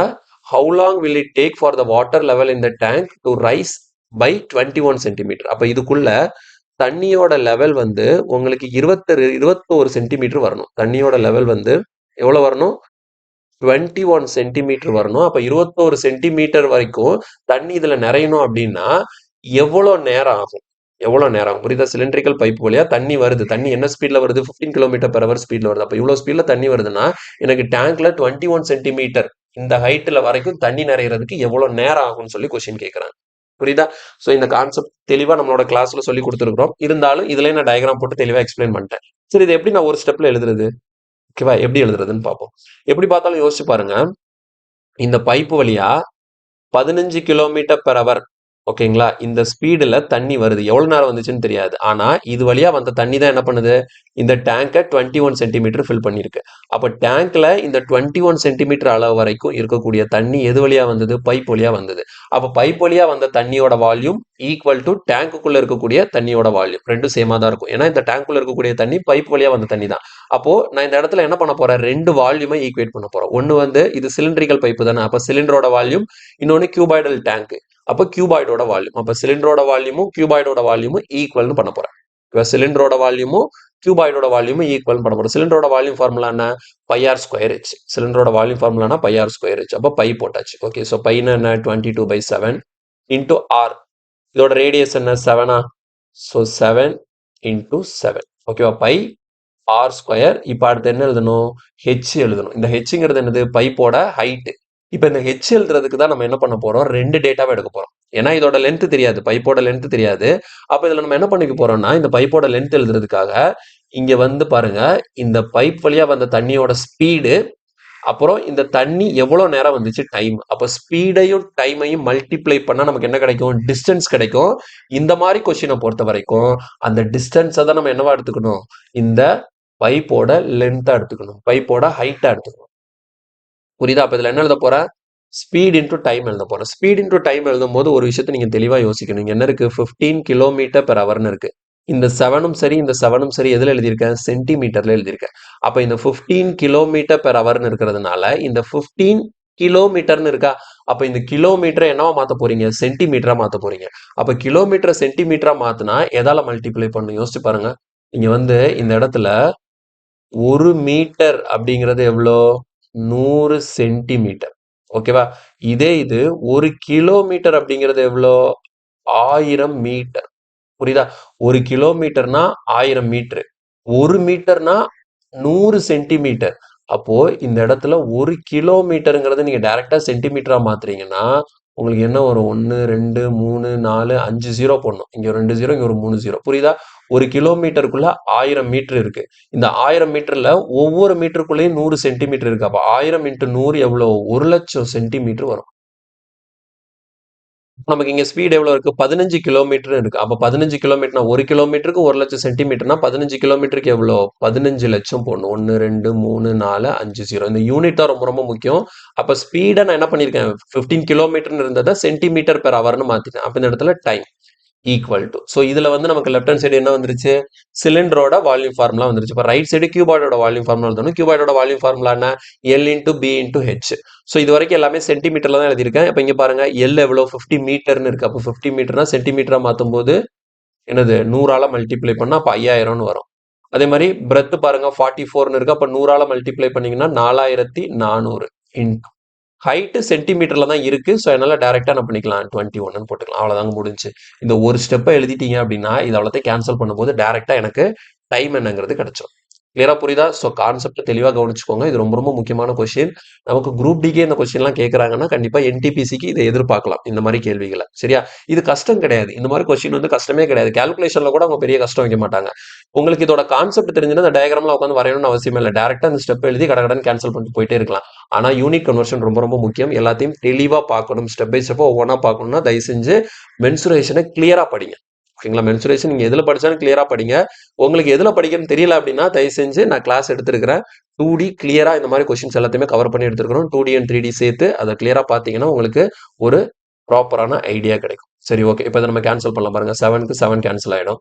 how long will it take for the water level in the tank to rise by 21 centimetre. அப்ப இதுக்குள்ள தண்ணியோட லெவல் வந்து உங்களுக்கு 21 சென்டிமீட்டர் வரணும். தண்ணியோட லெவல் வந்து எவ்வளவு வரணும் 21 சென்டிமீட்டர் வரணும். அப்ப 21 சென்டிமீட்டர் வரைக்கும் தண்ணி இதுல நிறையணும் அப்படின்னா எவ்வளவு நேரம் ஆகும், எவ்வளவு நேரம் ஆகும் புரியுதா. சிலிண்ட்ரிக்கல் பைப் வழியா தண்ணி வருது. தண்ணி என்ன ஸ்பீட்ல வருது 15 கிலோமீட்டர் பெர் ஹவர் ஸ்பீட்ல வருது. அப்ப இவ்வளவு ஸ்பீட்ல தண்ணி வருதுன்னா எனக்கு டேங்க்ல 21 சென்டிமீட்டர் இந்த ஹைட்ல வரைக்கும் தண்ணி நிறையறதுக்கு எவ்வளவு நேரம் ஆகும்னு சொல்லி கொஸ்டின் கேட்கறாங்க. புரியுதா. ஸோ இந்த கான்செப்ட் தெளிவா நம்மளோட கிளாஸ்ல சொல்லி கொடுத்துருக்கோம். இருந்தாலும் இதுல நான் டயக்ராம் போட்டு தெளிவா எக்ஸ்பிளைன் பண்ணிட்டேன். சரி, இது எப்படி நான் ஒரு ஸ்டெப்ல எழுதுறது? ஓகேவா? எப்படி எழுதுறதுன்னு பார்ப்போம். எப்படி பார்த்தாலும் யோசிச்சு பாருங்க. இந்த பைப்பு வழியா 15 கிலோமீட்டர் பெர் அவர், ஓகேங்களா, இந்த ஸ்பீடுல தண்ணி வருது. எவ்வளவு நேரம் வந்துச்சுன்னு தெரியாது. ஆனா இது வழியா வந்த தண்ணி தான் என்ன பண்ணுது, இந்த டேங்கை 21 சென்டிமீட்டர் ஃபில் பண்ணிருக்கு. அப்ப டேங்க்ல இந்த 21 சென்டிமீட்டர் அளவு வரைக்கும் இருக்கக்கூடிய தண்ணி எது வழியா வந்தது? பைப் வழியா வந்தது. அப்ப பைப் வழியா வந்த தண்ணியோட வால்யூம் ஈக்குவல் டு டேங்குக்குள்ள இருக்கக்கூடிய தண்ணியோட வால்யூம். ரெண்டும் சேமா தான் இருக்கும். ஏன்னா இந்த டேங்க்குள்ள இருக்கக்கூடிய தண்ணி பைப் வழியா வந்த தண்ணி தான். அப்போ நான் இந்த இடத்துல என்ன பண்ண போறேன், ரெண்டு வால்யூமை ஈக்குவேட் பண்ண போறேன். ஒன்னு வந்து இது சிலிண்ட்ரிக்கல் பைப்பு தானே, அப்ப சிலிண்டரோட வால்யூம், இன்னொன்னு கியூபாய்டல் டேங்க், அப்ப கியூபாய்டோட வால்யூம். அப்ப சிலிண்டரோட வால்யூமும் கியூபாய்டோட வால்யூமும் ஈக்குவல்னு பண்ண போறேன். இப்போ சிலிண்டரோட வால்யூமும் கியூபாய்டோட வால்யூமும் ஈக்குவல் பண்ண போறோம். சிலிண்டரோட வால்யூம் ஃபார்முலா என்ன? Pi R square H. சிலிண்டரோட வால்யூம் ஃபார்முலானா பை ஆர் ஸ்கொயர் ஹெச். அப்போ பை போட்டாச்சு. ஓகே, ஸோ பைனா என்ன? 22/7 இன்டூ ஆர். இதோட ரேடியஸ் என்ன? 7ஆ? So 7 into 7. ஓகேவா? Pi R square. இப்போ அடுத்து என்ன எழுதணும்? ஹெச் எழுதணும். இந்த ஹெச்ங்கிறது என்னது? பைப்போட ஹைட்டு. இப்போ இந்த ஹெச் எழுதுறதுக்கு தான் நம்ம என்ன பண்ண போறோம், ரெண்டு டேட்டாவை எடுக்க போறோம். ஏன்னா இதோட லென்த் தெரியாது, பைப்போட லென்த் தெரியாது. அப்ப இதுல நம்ம என்ன பண்ணிக்க போறோம்னா, இந்த பைப்போட லென்த் எழுதுறதுக்காக இங்க வந்து பாருங்க, இந்த பைப் வழியா வந்த தண்ணியோட ஸ்பீடு, அப்புறம் இந்த தண்ணி எவ்வளவு நேரம் வந்துச்சு, டைம். அப்ப ஸ்பீடையும் டைமையும் மல்டிப்ளை பண்ணா நமக்கு என்ன கிடைக்கும்? டிஸ்டன்ஸ் கிடைக்கும். இந்த மாதிரி கொஸ்டினை பொறுத்த வரைக்கும் அந்த டிஸ்டன்ஸை தான் நம்ம என்னவா எடுத்துக்கணும், இந்த பைப்போட லென்த்தா எடுத்துக்கணும், பைப்போட ஹைட்டா எடுத்துக்கணும். புரியுதா? அப்ப இதுல என்ன எழுத போறேன்? ஸ்பீட் இன்டூ டைம் எழுத போறேன். ஸ்பீட் இன்டூ டைம் எழுதும் போது ஒரு விஷயத்தை நீங்க தெளிவா யோசிக்கணும். இங்க என்ன இருக்கு? 15 கிலோமீட்டர் பெர் ஹவர்னு இருக்கு. இந்த 7ம் சரி, இந்த 7ம் சரி, எதுல எழுதியிருக்கேன்? சென்டிமீட்டர்ல எழுதியிருக்கேன். அப்ப இந்த 15 கிலோமீட்டர் பெர் ஹவர்னு இருக்கிறதுனால இந்த 15 கிலோமீட்டர்னு இருக்கா? அப்ப இந்த கிலோமீட்டரை என்னவா மாத்த போறீங்க? சென்டிமீட்டரா மாத்த போறீங்க. அப்ப கிலோமீட்டரை சென்டிமீட்டரா மாத்தினா எதால மல்டிப்ளை பண்ணும்? யோசிச்சு பாருங்க. இங்க வந்து இந்த இடத்துல 1 மீட்டர் அப்படிங்கிறது எவ்வளோ? 100 சென்டிமீட்டர். ஓகேவா? இதே இது 1 கிலோமீட்டர் அப்படிங்கிறது எவ்வளோ? 1000 மீட்டர். புரியுதா? 1 கிலோமீட்டர்னா 1000 மீட்டர். 1 மீட்டர்னா 100 சென்டிமீட்டர். அப்போ இந்த இடத்துல 1 கிலோமீட்டருங்கிறது நீங்க டைரக்டா சென்டிமீட்டரா மாத்துறீங்கன்னா உங்களுக்கு என்ன வரும்? 1 2 3 4 5 ஜீரோ போடணும். இங்க ஒரு 2 ஜீரோ, இங்க ஒரு 3 ஜீரோ. புரியுதா? 1 கிலோமீட்டருக்குள்ள 1000 மீட்டர் இருக்கு. இந்த 1000 மீட்டர்ல ஒவ்வொரு மீட்டருக்குள்ளேயும் 100 சென்டிமீட்டர் இருக்கு. அப்ப 1000 இன்ட்டு 100 எவ்வளவு? 1,00,000 சென்டிமீட்டர் வரும். நமக்கு இங்க ஸ்பீட் எவ்வளவு இருக்கு? 15 கிலோமீட்டர் இருக்கு. அப்ப 15 கிலோமீட்டர்னா 1 கிலோமீட்டருக்கு 1,00,000 சென்டிமீட்டர்னா 15 கிலோமீட்டருக்கு எவ்வளோ? 15 லட்சம் போடணும். 1 2 3 4 5 0. இந்த யூனிட் தான் ரொம்ப ரொம்ப முக்கியம். அப்ப ஸ்பீடை நான் என்ன பண்ணிருக்கேன்? 15 கிலோமீட்டர்னு இருந்ததை சென்டிமீட்டர் பெர் ஹவர்னு மாத்திட்டேன். அப்ப இந்த இடத்துல டைம் ஈக்குவல் டு, ஸோ இதுல வந்து நமக்கு லெஃப்ட் ஹேண்ட் சைடு என்ன வந்துருச்சு? சிலிண்டரோட வால்யூம் ஃபார்முலா வந்துருச்சு. இப்போ ரைட் சைடு கியூபாய்டோட வால்யூம் ஃபார்முலா எழுதணும். கியூபாய்டோட வால்யூம் ஃபார்முலா என்ன? L into B into H. So இது வரைக்கும் எல்லாமே சென்டிமீட்டர்ல தான் எழுதியிருக்கேன். இப்போ இங்க பாருங்க, எல் எவ்வளோ? 50 மீட்டர்னு இருக்கு. அப்போ 50 மீட்டர்னா சென்டிமீட்டரா மாற்றும் போது என்னது? 100ஆல மல்டிப்ளை பண்ணா அப்போ 5000னு வரும். அதே மாதிரி பிரெத் பாருங்க, 44னு இருக்கு. அப்போ 100ஆல மல்டிப்ளை பண்ணீங்கன்னா 4400 இன்டூ ஹைட்டு சென்டிமீட்டர்ல தான் இருக்கு. ஸோ அதனால டைரக்டா என்ன பண்ணிக்கலாம்? 21ன்னு போட்டுக்கலாம். அவ்வளவுதாங்க முடிஞ்சு. இந்த ஒரு ஸ்டெப்பை எழுதிட்டீங்க அப்படின்னா இது அவ்வளோத்தையும் கேன்சல் பண்ணும்போது டைரக்டா எனக்கு டைம் என்னங்கிறது கிடைச்சிடும். கிளியரா புரியுதா? ஸோ கான்செப்ட் தெளிவாக கவனிச்சுக்கோங்க. இது ரொம்ப ரொம்ப முக்கியமான கொஸ்டின். நமக்கு குரூப் டிக்கே இந்த கொஸ்டின்லாம் கேட்கறாங்கன்னா கண்டிப்பா என்டிபிசிக்கு இதை எதிர்பார்க்கலாம், இந்த மாதிரி கேள்விகளை. சரியா? இது கஷ்டம் கிடையாது. இந்த மாதிரி கொஸ்டின் வந்து கஷ்டமே கிடையாது. கால்குலேஷன்ல கூட அவங்க பெரிய கஷ்டம் வைக்க மாட்டாங்க. உங்களுக்கு இதோட கான்செப்ட் தெரிஞ்சுன்னா அந்த டயக்ராம்ல உட்காந்து வரையணும்னு அவசியம் இல்லை. டேரக்டா அந்த ஸ்டெப் எழுதி கடகடன் கேன்சல் பண்ணிட்டு போயிட்டே இருக்கலாம். ஆனா யூனிட் கன்வர்ஷன் ரொம்ப ரொம்ப முக்கியம். எல்லாத்தையும் தெளிவா பார்க்கணும். ஸ்டெப் பை ஸ்டெப்பா ஒவ்வொன்றா பார்க்கணும்னா தயவு செஞ்சு மென்சுரேஷனை கிளியரா படிங்க. ஓகேங்களா? மென்சுரேஷன் நீங்க எதுல படிச்சாலும் கிளியரா படிங்க. உங்களுக்கு எதுல படிக்கணும்னு தெரியல அப்படின்னா தயவு செஞ்சு நான் கிளாஸ் எடுத்திருக்கிறேன். 2D கிளியரா இந்த மாதிரி கொஸ்டின்ஸ் எல்லாத்தையுமே கவர் பண்ணி எடுத்துருக்கணும். 2D அண்ட் 3D சேர்த்து அதை கிளியரா பார்த்தீங்கன்னா உங்களுக்கு ஒரு ப்ராப்பரான ஐடியா கிடைக்கும். சரி, ஓகே. இப்போ இதை நம்ம கேன்சல் பண்ணலாம் பாருங்க. 7க்கு 7 கேன்சல் ஆயிடும்.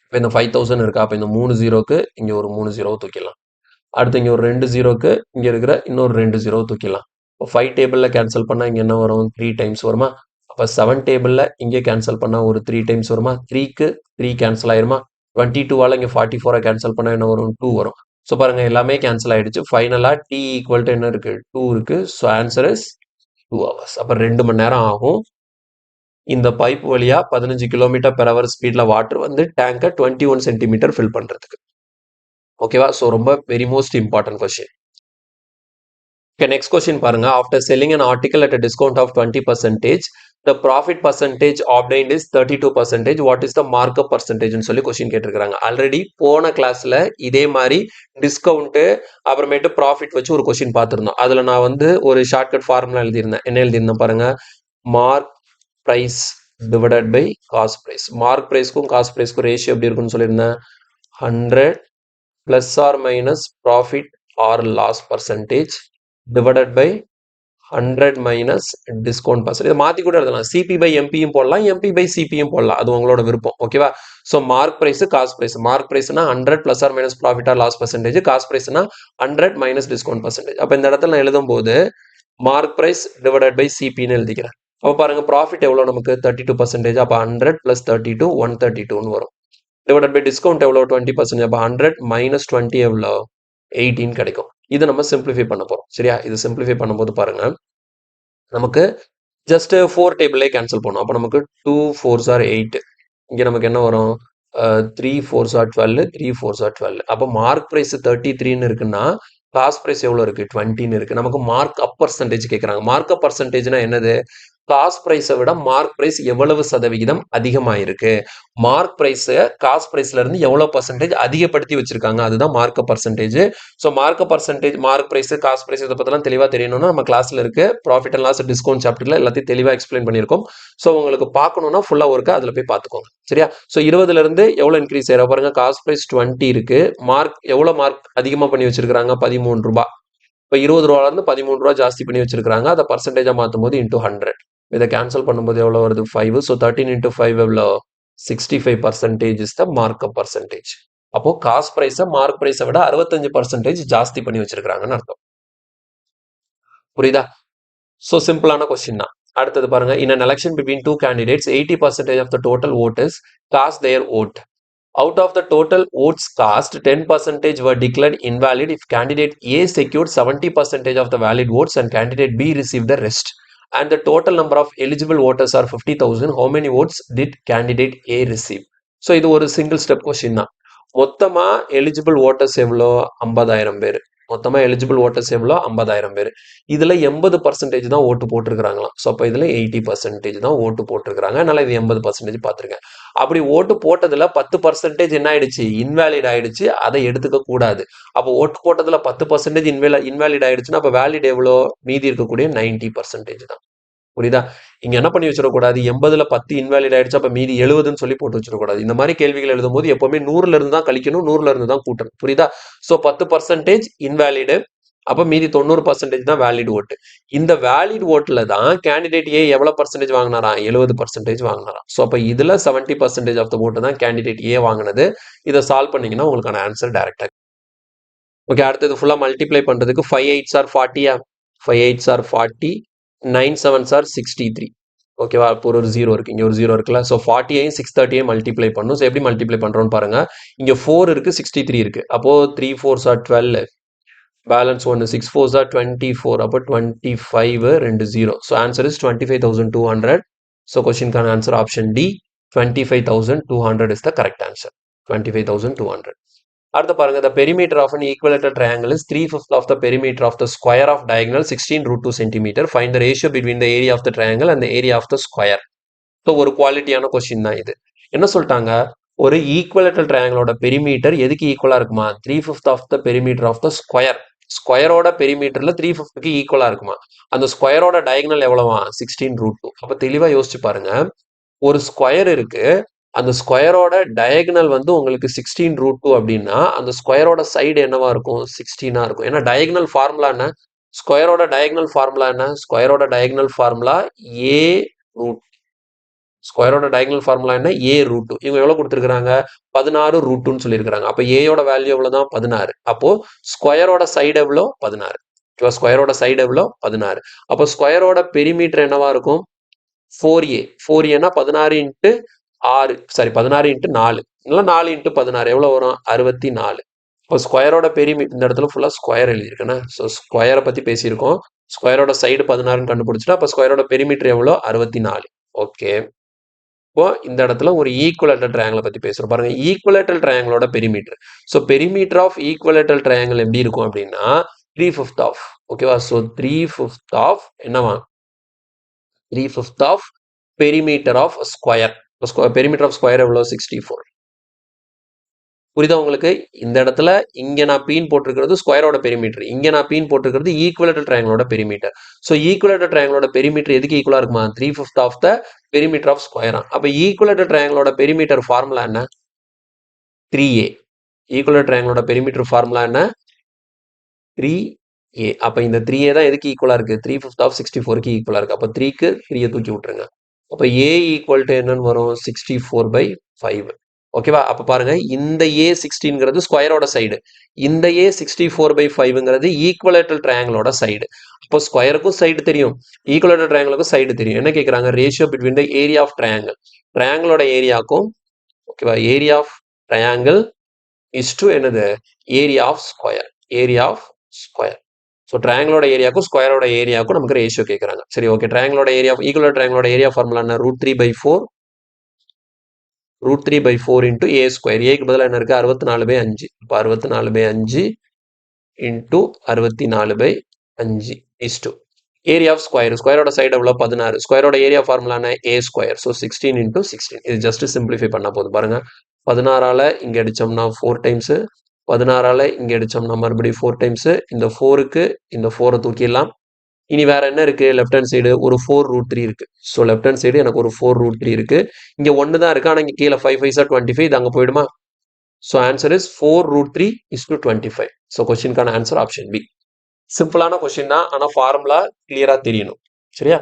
இப்போ இந்த 5000 இருக்கா? அப்போ இந்த 3 ஜீரோக்கு இங்க ஒரு 3 ஜீரோவை தூக்கிடலாம். அடுத்து இங்க ஒரு 2 ஜீரோக்கு இங்க இருக்கிற இன்னொரு 2 ஜீரோவை தூக்கிடலாம். இப்போ 5 டேபிள்ல கேன்சல் பண்ணா இங்க என்ன வரும்? 3 டைம்ஸ் வருமா? அப்ப 7 டேபிள்ல இங்க கேன்சல் பண்ணா ஒரு 3 டைம்ஸ் வருமா? 3க்கு 3 கேன்சல் ஆயிருமா? 22ஆல இங்க 44 கேன்சல் பண்ணா என்ன வரும்? 2 வரும். ஸோ பாருங்க, எல்லாமே கேன்சல் ஆயிடுச்சு. ஃபைனலா டி ஈக்குவல் டு என்ன இருக்கு? 2 இருக்கு. So answer is 2 hours. அப்ப 2 மணி நேரம் ஆகும். இந்த பைப் வழியா 15 கிலோமீட்டர் பெர் ஹவர் ஸ்பீட்ல வாட்டர் வந்து டேங்கை 21 சென்டிமீட்டர் ஃபில் பண்றதுக்கு. ஓகேவா? ஸோ ரொம்ப very most important question. Okay, next question பாருங்க. After selling an article at a discount of 20%, the profit percentage obtained is 32%. What is the markup percentage னு சொல்லி question கேட்டிருக்காங்க. ஆல்ரெடி போன கிளாஸ்ல இதே மாதிரி டிஸ்கவுண்ட் அப்புறமேட்டு ப்ராஃபிட் வச்சு ஒரு கொஸ்டின் பார்த்துருந்தோம். அதுல நான் வந்து ஒரு ஷார்ட்கட் ஃபார்முலா எழுதியிருந்தேன். என்ன எழுதியிருந்தேன் பாருங்க, mark price divided by cost price. Mark பிரைஸ்க்கும் காஸ்ட் பிரைஸ்க்கும் ரேஷியோ எப்படி இருக்குன்னு சொல்லியிருந்தேன், 100 plus or minus profit or loss percentage divided by 100 minus discount percentage. இதை மாற்றி கூட எழுதலாம், சிபி பை எம்பியும் போடலாம், எம்பி பை சிபியும் போடலாம், அது உங்களோட விருப்பம். ஓகேவா? So mark price cost price. Mark பிரைஸ்னா 100 plus or minus profit or loss percentage, cost பிரைஸ்னா 100 மைனஸ் டிஸ்கவுண்ட் பர்சன்டேஜ். அப்போ இந்த இடத்துல நான் எழுதும் போது மார்க் பிரைஸ் டிவைடட் பை சிபின்னு எழுதிக்கிறேன். அப்போ பாருங்க ப்ராஃபிட் எவ்வளோ நமக்கு 32%. அப்போ 100 பிளஸ் 32 132ன்னு வரும். டிவைடட் பை டிஸ்கவுண்ட் எவ்வளோ 20%. அப்போ 100 மைனஸ் 20 எவ்வளோ 18 கிடைக்கும். இதை நம்ம சிம்பிளிஃபை பண்ண போறோம். சரியா? இது சிம்பிளிஃபை பண்ணும்போது பாருங்க, நமக்கு ஜஸ்ட் 4 டேபிளே கேன்சல் பண்ணும். அப்போ நமக்கு 2 4s are 8. இங்கே நமக்கு என்ன வரும், 3 4s are 12, 3 4s are 12. அப்போ மார்க் பிரைஸ் 33ன்னு இருக்குன்னா காஸ்ட் பிரைஸ் எவ்வளோ இருக்கு, 20ன்னு இருக்கு. நமக்கு மார்க் அப் பர்சன்டேஜ் கேட்குறாங்க. மார்க் அப் பர்சன்டேஜ்னா என்னது, காஸ்ட் பிரைஸை விட மார்க் பிரைஸ் எவ்வளவு சதவிகிதம் அதிகமாயிருக்கு, மார்க் பிரைஸ் காஸ்ட் பிரைஸ்ல இருந்து எவ்வளவு பர்சன்டேஜ் அதிகப்படுத்தி வச்சிருக்காங்க, அதுதான் mark percentage. So mark percentage, mark price, cost price இதை பத்திலாம் தெளிவா தெரியணும்னா நம்ம கிளாஸ்ல இருக்கு ப்ராஃபிட் அண்ட் லாஸ் டிஸ்கவுண்ட் சாப்டர்ல எல்லாத்தையும் தெளிவா எக்ஸ்பிளைன் பண்ணியிருக்கோம். ஸோ உங்களுக்கு பார்க்கணும்னா ஃபுல்லா ஒர்க்கு அதுல போய் பார்த்துக்கோங்க. சரியா? ஸோ 20ல இருந்து எவ்வளவு இன்க்ரீஸ் ஆயிரும் பாருங்க, காஸ்ட் பிரைஸ் 20 இருக்கு, மார்க் எவ்வளவு மார்க் அதிகமா பண்ணி வச்சிருக்காங்க, 13 ரூபாய். இப்போ 20 ரூபால இருந்து 13 ரூபாய் ஜாஸ்தி பண்ணி வச்சிருக்காங்க. அதை பர்சன்டேஜா மாற்றும் போது இன்டூ 100. இதை கேன்சல் பண்ணும்போது எவ்வளோ வருது, 5. ஸோ 13 into 5 எவ்வளோ, 65% இஸ் த மார்க்அப் பர்சன்டேஜ். அப்போ காஸ்ட் பிரைஸை மார்க் பிரைஸை விட 65% ஜாஸ்தி பண்ணி வச்சிருக்காங்கன்னு அர்த்தம். புரியுதா? ஸோ சிம்பிளான கொஸ்டின் தான். அடுத்தது பாருங்க, in an election between two candidates 80% of the total voters cast their vote. Out of the total votes cast, 10% were declared invalid if candidate A secured 70% of the valid votes and candidate B received the rest. And the total number of eligible voters are 50,000. How many votes did candidate A receive? So இது ஒரு single step question தான். மொத்தமா eligible voters எவ்வளோ, 50,000 பேர். மொத்தமா eligible voters எவ்வளோ, 50,000 பேர். இதுல 80% தான் ஓட்டு போட்டிருக்கிறாங்களாம். ஸோ அப்போ இதுல 80% தான் ஓட்டு போட்டிருக்கிறாங்க. அதனால இது 80% பார்த்துருக்கேன். அப்படி ஓட்டு போட்டதுல 10% என்ன ஆயிடுச்சு, இன்வேலிட் ஆயிடுச்சு. அதை எடுத்துக்க கூடாது. அப்போ ஓட்டு போட்டதுல 10% இன்வேலிட் ஆயிடுச்சுன்னா அப்போ வேலிட் எவ்வளோ, மீதி இருக்கக்கூடிய 90% தான். புரியுதா? இங்க என்ன பண்ணி வச்சிடக்கூடாது, 80ல 10 இன்வேலிட் ஆயிடுச்சு அப்ப மீதி 70ன்னு சொல்லி போட்டு வச்சிடக்கூடாது. இந்த மாதிரி கேள்விகள் எழுதும் போது எப்பவுமே 100ல இருந்து தான் கழிக்கணும், 100ல இருந்து தான் கூட்டணும். புரியுதா? சோ 10% இன்வேலிடு, அப்ப மீதி 90% தான் வேலிட் ஓட்டு. இந்த வேலிட் ஓட்டுல தான் கேண்டிடேட் ஏ எவ்வளவு பர்சன்டேஜ் வாங்கினாரா, 70% வாங்கினாராம். சோ அப்ப இதுல 70% ஆஃப் த ஓட்டு தான் கேண்டிடேட் ஏ வாங்கினது. இதை சால்வ் பண்ணீங்கன்னா உங்களுக்கான ஆன்சர் டைரக்டா. ஓகே, அடுத்தது ஃபுல்லா மல்டிப்ளை பண்றதுக்கு 5 8s are 40, 5 8s are 40, 9 7s are 63. ஓகேவா? இப்போ ஒரு 0 இருக்கு, இங்க ஒரு 0 இருக்குல்ல. ஸோ 40ஐயும் 630ஐயும் மல்டிப்ளை பண்ணும். ஸோ எப்படி மல்டிப்ளை பண்றோம்னு பாருங்க. இங்க 4 இருக்கு, 63 இருக்கு. அப்போ 3 4s are 12, balance 1, 6 4s are 24. அப்போ 25, 2 0. So answer is 25,200. ஸோ கொஸ்டினுக்கான answer option D, 25,200 is the correct answer. 25,200. அடுத்து பாருங்க, the perimeter of an equilateral triangle is 3/5 of the perimeter of the square of diagonal 16 root 2 cm. Find the ratio between the area of the triangle and the area of the square. So ஒரு குவாலிட்டியான question தான் இது. என்ன சொல்லிட்டாங்க, ஒரு equilateral ட்ரையாங்கிளோட perimeter எதுக்கு ஈக்குவலா இருக்குமா, 3/5 of the perimeter of the square. ஸ்கொயரோட பெரிமீட்டர்ல 3/5க்கு ஈக்குவலா இருக்குமா. அந்த ஸ்கொயரோட டயகனல் எவ்வளவா, 16 root 2. அப்ப தெளிவா யோசிச்சு பாருங்க, ஒரு ஸ்கொயர் இருக்கு, அந்த ஸ்கொயரோட டயகனல் வந்து உங்களுக்கு 16 root 2 அப்படின்னா அந்த ஸ்கொயரோட சைடு என்னவா இருக்கும், 16ஆ இருக்கும். ஏன்னா டயகனல் ஃபார்முலா என்ன, ஸ்கொயரோட டயகனல் ஃபார்முலா என்ன, ஸ்கொயரோட டயகனல் ஃபார்முலா ஏ ரூட். ஸ்கொயரோட டயகனல் ஃபார்முலா என்ன, ஏ ரூட் 2. இவங்க எவ்வளவு கொடுத்துருக்காங்க, 16 root 2ன்னு சொல்லியிருக்காங்க. அப்ப ஏயோட வேல்யூ எவ்வளவுதான், 16. அப்போ ஸ்கொயரோட சைடு எவ்வளோ, 16. ஸ்கொயரோட சைடு எவ்வளோ, 16. அப்போ ஸ்கொயரோட பெரிமீட்டர் என்னவா இருக்கும், 4a. 4a 16 into 6, sorry 16 into 4, இல்லை 4 இன்ட்டு 16 எவ்வளோ வரும், 64. இப்போ ஸ்கொயரோட பெரிமீட்டர், இந்த இடத்துல ஃபுல்லாக ஸ்கொயர் எழுதியிருக்குண்ணே. ஸோ ஸ்கொயரை பற்றி பேசியிருக்கோம். ஸ்கொயரோட சைடு 16ன்னு கண்டுபிடிச்சிட்டா அப்போ ஸ்கொயரோட பெரிமீட்டர் எவ்வளோ, 64. ஓகே, இப்போ இந்த இடத்துல ஒரு ஈக்குவலேட்டர் ட்ரையாங்கிளை பற்றி பேசுகிறோம். பாருங்க, ஈக்குவலேட்டர் ட்ரையாங்கிளோட perimeter. So perimeter of equilateral triangle எப்படி இருக்கும் அப்படின்னா 3/5 ஆஃப், ஓகேவா. ஸோ 3/5 ஆஃப் என்னவா, 3/5 of perimeter of square. Perimeter of square எவ்வளோ 64. புரியுதா உங்களுக்கு? இந்த இடத்துல இங்க நான் பீன் போட்டிருக்கிறது ஸ்கொயரோட பெரிமீட்டர், இங்க நான் பீன் போட்டிருக்கிறது ஈக்குவலேட்டர் ட்ரையாங்கிளோட பெரிமீட்டர். ஸோ ஈக்குவலேட்டர் ட்ரையாங்கிளோட பெரிமீட்டர் எதுக்கு ஈக்குவலா இருக்குமா? 3/5 ஆஃப் த பெரிமீட்டர் ஆஃப் ஸ்கொயரா. அப்ப ஈக்குவலேட்டர் ட்ரையாங்கிளோட பெரிமீட்டர் ஃபார்முலா என்ன? 3a. ஈக்குவலேட்டர் ட்ரையாங்கிளோட பெரிமீட்டர் ஃபார்முலா என்ன? 3a. அப்ப இந்த 3a தான் எதுக்கு ஈக்குவலா இருக்கு? 3/5 ஆஃப் 64க்கு ஈக்குவலா இருக்கு. அப்ப 3க்கு 3 தூக்கி விட்டுருங்க. அப்ப a ஈக்குவல் டு என்னன்னு வரும்? 64/5. ஓகேவா? அப்ப பாருங்க, இந்த a16ங்கிறது ஸ்கொயரோட சைடு, இந்த a64/5ங்கிறது ஈக்குவலேட்டர் ட்ரையாங்கிளோட சைடு. அப்போ ஸ்கொயருக்கும் சைடு தெரியும், ஈக்குவலேட்டர் ட்ரையாங்கிளுக்கும் சைடு தெரியும். என்ன கேட்குறாங்க? Ratio between the area of triangle. ட்ரையாங்கிளோட ஏரியாக்கும், ஓகேவா, area of triangle is to என்னது? Area of square. Area of square. So ட்ரையாங்கிளோட ஏரியாக்கும் ஸ்கொயரோட ஏரியாவுக்கும் நமக்கு ரேஷியோ கேட்குறாங்க. சரி, ஓகே. ட்ரையாங்கிளோட ஏரியா, ஈக்குவலேட்டர் ட்ரையாங்கிளோட ஏரியா ஃபார்முலா என்ன? √3/4 √3/4 இன்டூ ஏ ஸ்கொயர். ஏக்கு பதிலாக என்ன இருக்கு? 64/5. இப்போ 64/5 into 64/5 is to area of square. ஸ்கொயரோட சைடு எவ்வளோ? 16. ஸ்கொயரோட ஏரியா ஃபார்முலா என்ன? A square. So 16 into 16. இது ஜஸ்ட் சிம்பிளிஃபை பண்ண போதும். பாருங்க, 16ஆல இங்க அடிச்சோம்னா 4 டைம்ஸ், 16ஆல இங்க அடிச்சோம்னா மறுபடியும் 4 டைம்ஸ். இந்த 4க்கு இந்த 4 தூக்கிடலாம். இனி வேற என்ன இருக்கு? லெஃப்ட் ஹேண்ட் சைடு ஒரு 4√3 இருக்கு. ஸோ லெஃப்ட் ஹேண்ட் சைடு எனக்கு ஒரு 4√3 இருக்கு. இங்க 1 தான் இருக்கு, ஆனால் இங்க கீழே 5 5 25, இது அங்கே போயிடுமா? So answer is 4√3 = 25. ஸோ கொஸ்டினுக்கான ஆன்சர் ஆப்ஷன் பி. சிம்பிளான கொஸ்டின் தான், ஆனால் ஃபார்முலா கிளியரா தெரியணும். சரியா?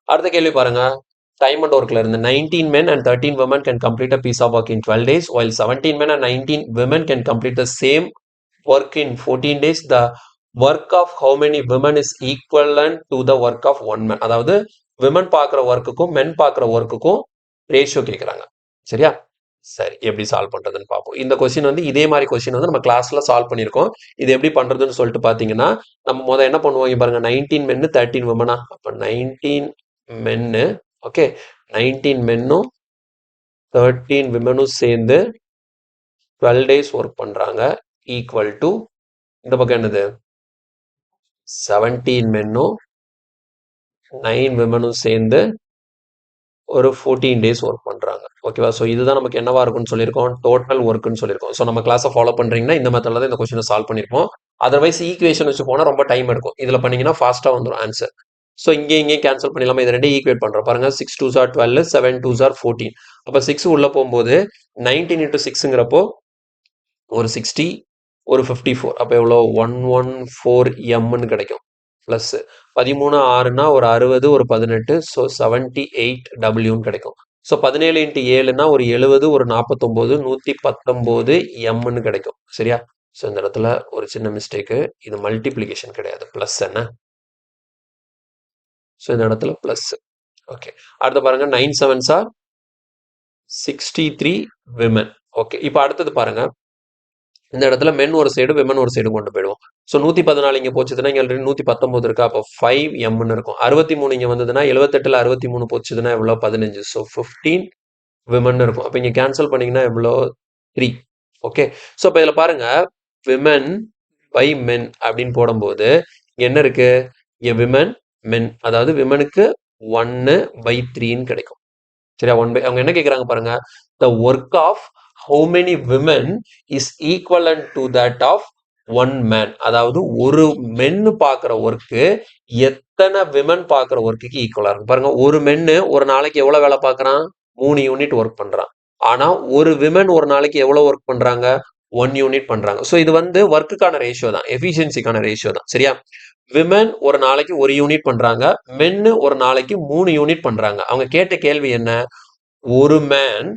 அடுத்த கேள்வி பாருங்க. டைம் அண்ட் ஒர்க்ல இருந்து 19 men and 13 women can complete a piece of work in 12 days, while 17 men and 19 women can complete the same work in 14 days. The work of how many women is equivalent to the work of one man? அதாவது women பார்க்குற ஒர்க்குக்கும் மென் பார்க்குற ஒர்க்குக்கும் ratio கேட்குறாங்க. சரியா? சரி, எப்படி solve பண்றதுன்னு பார்ப்போம். இந்த கொஸ்டின் வந்து இதே மாதிரி கொஸ்டின் வந்து நம்ம கிளாஸ்ல சால்வ் பண்ணியிருக்கோம். இது எப்படி பண்றதுன்னு சொல்லிட்டு பார்த்தீங்கன்னா, நம்ம முதல்ல என்ன பண்ணுவோம் பாருங்க, 19 மென்னு 13 விமனா. அப்போ 19 மென்னு, ஓகே, 19 மென்னும் 13 விமனும் சேர்ந்து 12 டேஸ் ஒர்க் பண்றாங்க, ஈக்குவல் டு இந்த பக்கம் என்னது, 17 மென்னும் 9 விமனும் சேர்ந்து ஒரு 14 டேஸ் ஒர்க் பண்றாங்க. ஓகேவா? ஸோ இதுதான் நமக்கு என்னவா இருக்கும்னு சொல்லியிருக்கோம், டோட்டல் ஒர்க்குன்னு சொல்லியிருக்கோம். ஸோ நம்ம கிளாஸை ஃபாலோ பண்றீங்கன்னா இந்த மெத்தட்ல தான் இந்த கொஸ்டினை சால்வ் பண்ணியிருப்போம். அதர்வைஸ் ஈக்குவேஷன் வச்சு போனால் ரொம்ப டைம் எடுக்கும். இதில் பண்ணீங்கன்னா ஃபாஸ்ட்டாக வந்துடும் ஆன்சர். ஸோ இங்கே கேன்சல் பண்ணிடலாமா? இது ரெண்டே ஈக்குவேட் பண்ணுறோம் பாருங்க. 6 2s are 12, 7 2s are 14. அப்போ 6 உள்ள போகும்போது 19 into 6ங்கிறப்போ ஒரு 60, ஒரு 54. அப்போ எவ்வளோ? 114 கிடைக்கும். ப்ளஸ் 13 6னா ஒரு 60, ஒரு 18, ஸோ 78 W கிடைக்கும். ஸோ 17 into 7னா ஒரு 70, ஒரு 49, 119 M கிடைக்கும். சரியா? ஸோ இந்த இடத்துல ஒரு சின்ன மிஸ்டேக்கு, இது மல்டிப்ளிகேஷன் கிடையாது, ப்ளஸ் என்ன. ஸோ இந்த இடத்துல ப்ளஸ். ஓகே, அடுத்து பாருங்க, 9 7s are 63 விமன். ஓகே, இப்போ அடுத்தது பாருங்க, இந்த இடத்துல மென் ஒரு சைடு விமன் ஒரு சைடு கொண்டு போயிடுவோம். ஸோ 114 இங்கே போச்சுதுன்னா இங்கே ஆல்ரெடி 119 இருக்கா, அப்போ 5M இருக்கும். 63 இங்கே வந்ததுன்னா 78ல் 63 போச்சுதுன்னா எவ்வளோ? 15. ஸோ 15 விமன் இருக்கும். அப்போ இங்கே கேன்சல் பண்ணீங்கன்னா எவ்வளோ? 3. ஓகே, ஸோ இப்போ இதில் பாருங்க, விமன் பை மென் அப்படின்னு போடும்போது என்ன இருக்கு? இங்கே விமன் மென், அதாவது விமனுக்கு 1/3ன்னு கிடைக்கும். சரியா? அவங்க என்ன கேட்குறாங்க பாருங்க, the work of how many women is equivalent to that of one man. அதாவது ஒரு மென்னு பார்க்குற ஒர்க்கு எத்தனை விமன் பார்க்குற ஒர்க்குக்கு ஈக்குவலாக இருக்கும். பாருங்க, ஒரு மென்னு ஒரு நாளைக்கு எவ்வளோ வேலை பார்க்குறான்? 3 யூனிட் ஒர்க் பண்ணுறான். ஆனால் ஒரு விமன் ஒரு நாளைக்கு எவ்வளோ ஒர்க் பண்ணுறாங்க? 1 யூனிட் பண்ணுறாங்க. ஸோ இது வந்து ஒர்க்குக்கான ரேஷியோ தான், எஃபிஷியன்சிக்கான ரேஷியோ தான். சரியா? விமன் ஒரு நாளைக்கு 1 யூனிட் பண்றாங்க, மென்னு ஒரு நாளைக்கு 3 யூனிட் பண்றாங்க. அவங்க கேட்ட கேள்வி என்ன? ஒரு மேன்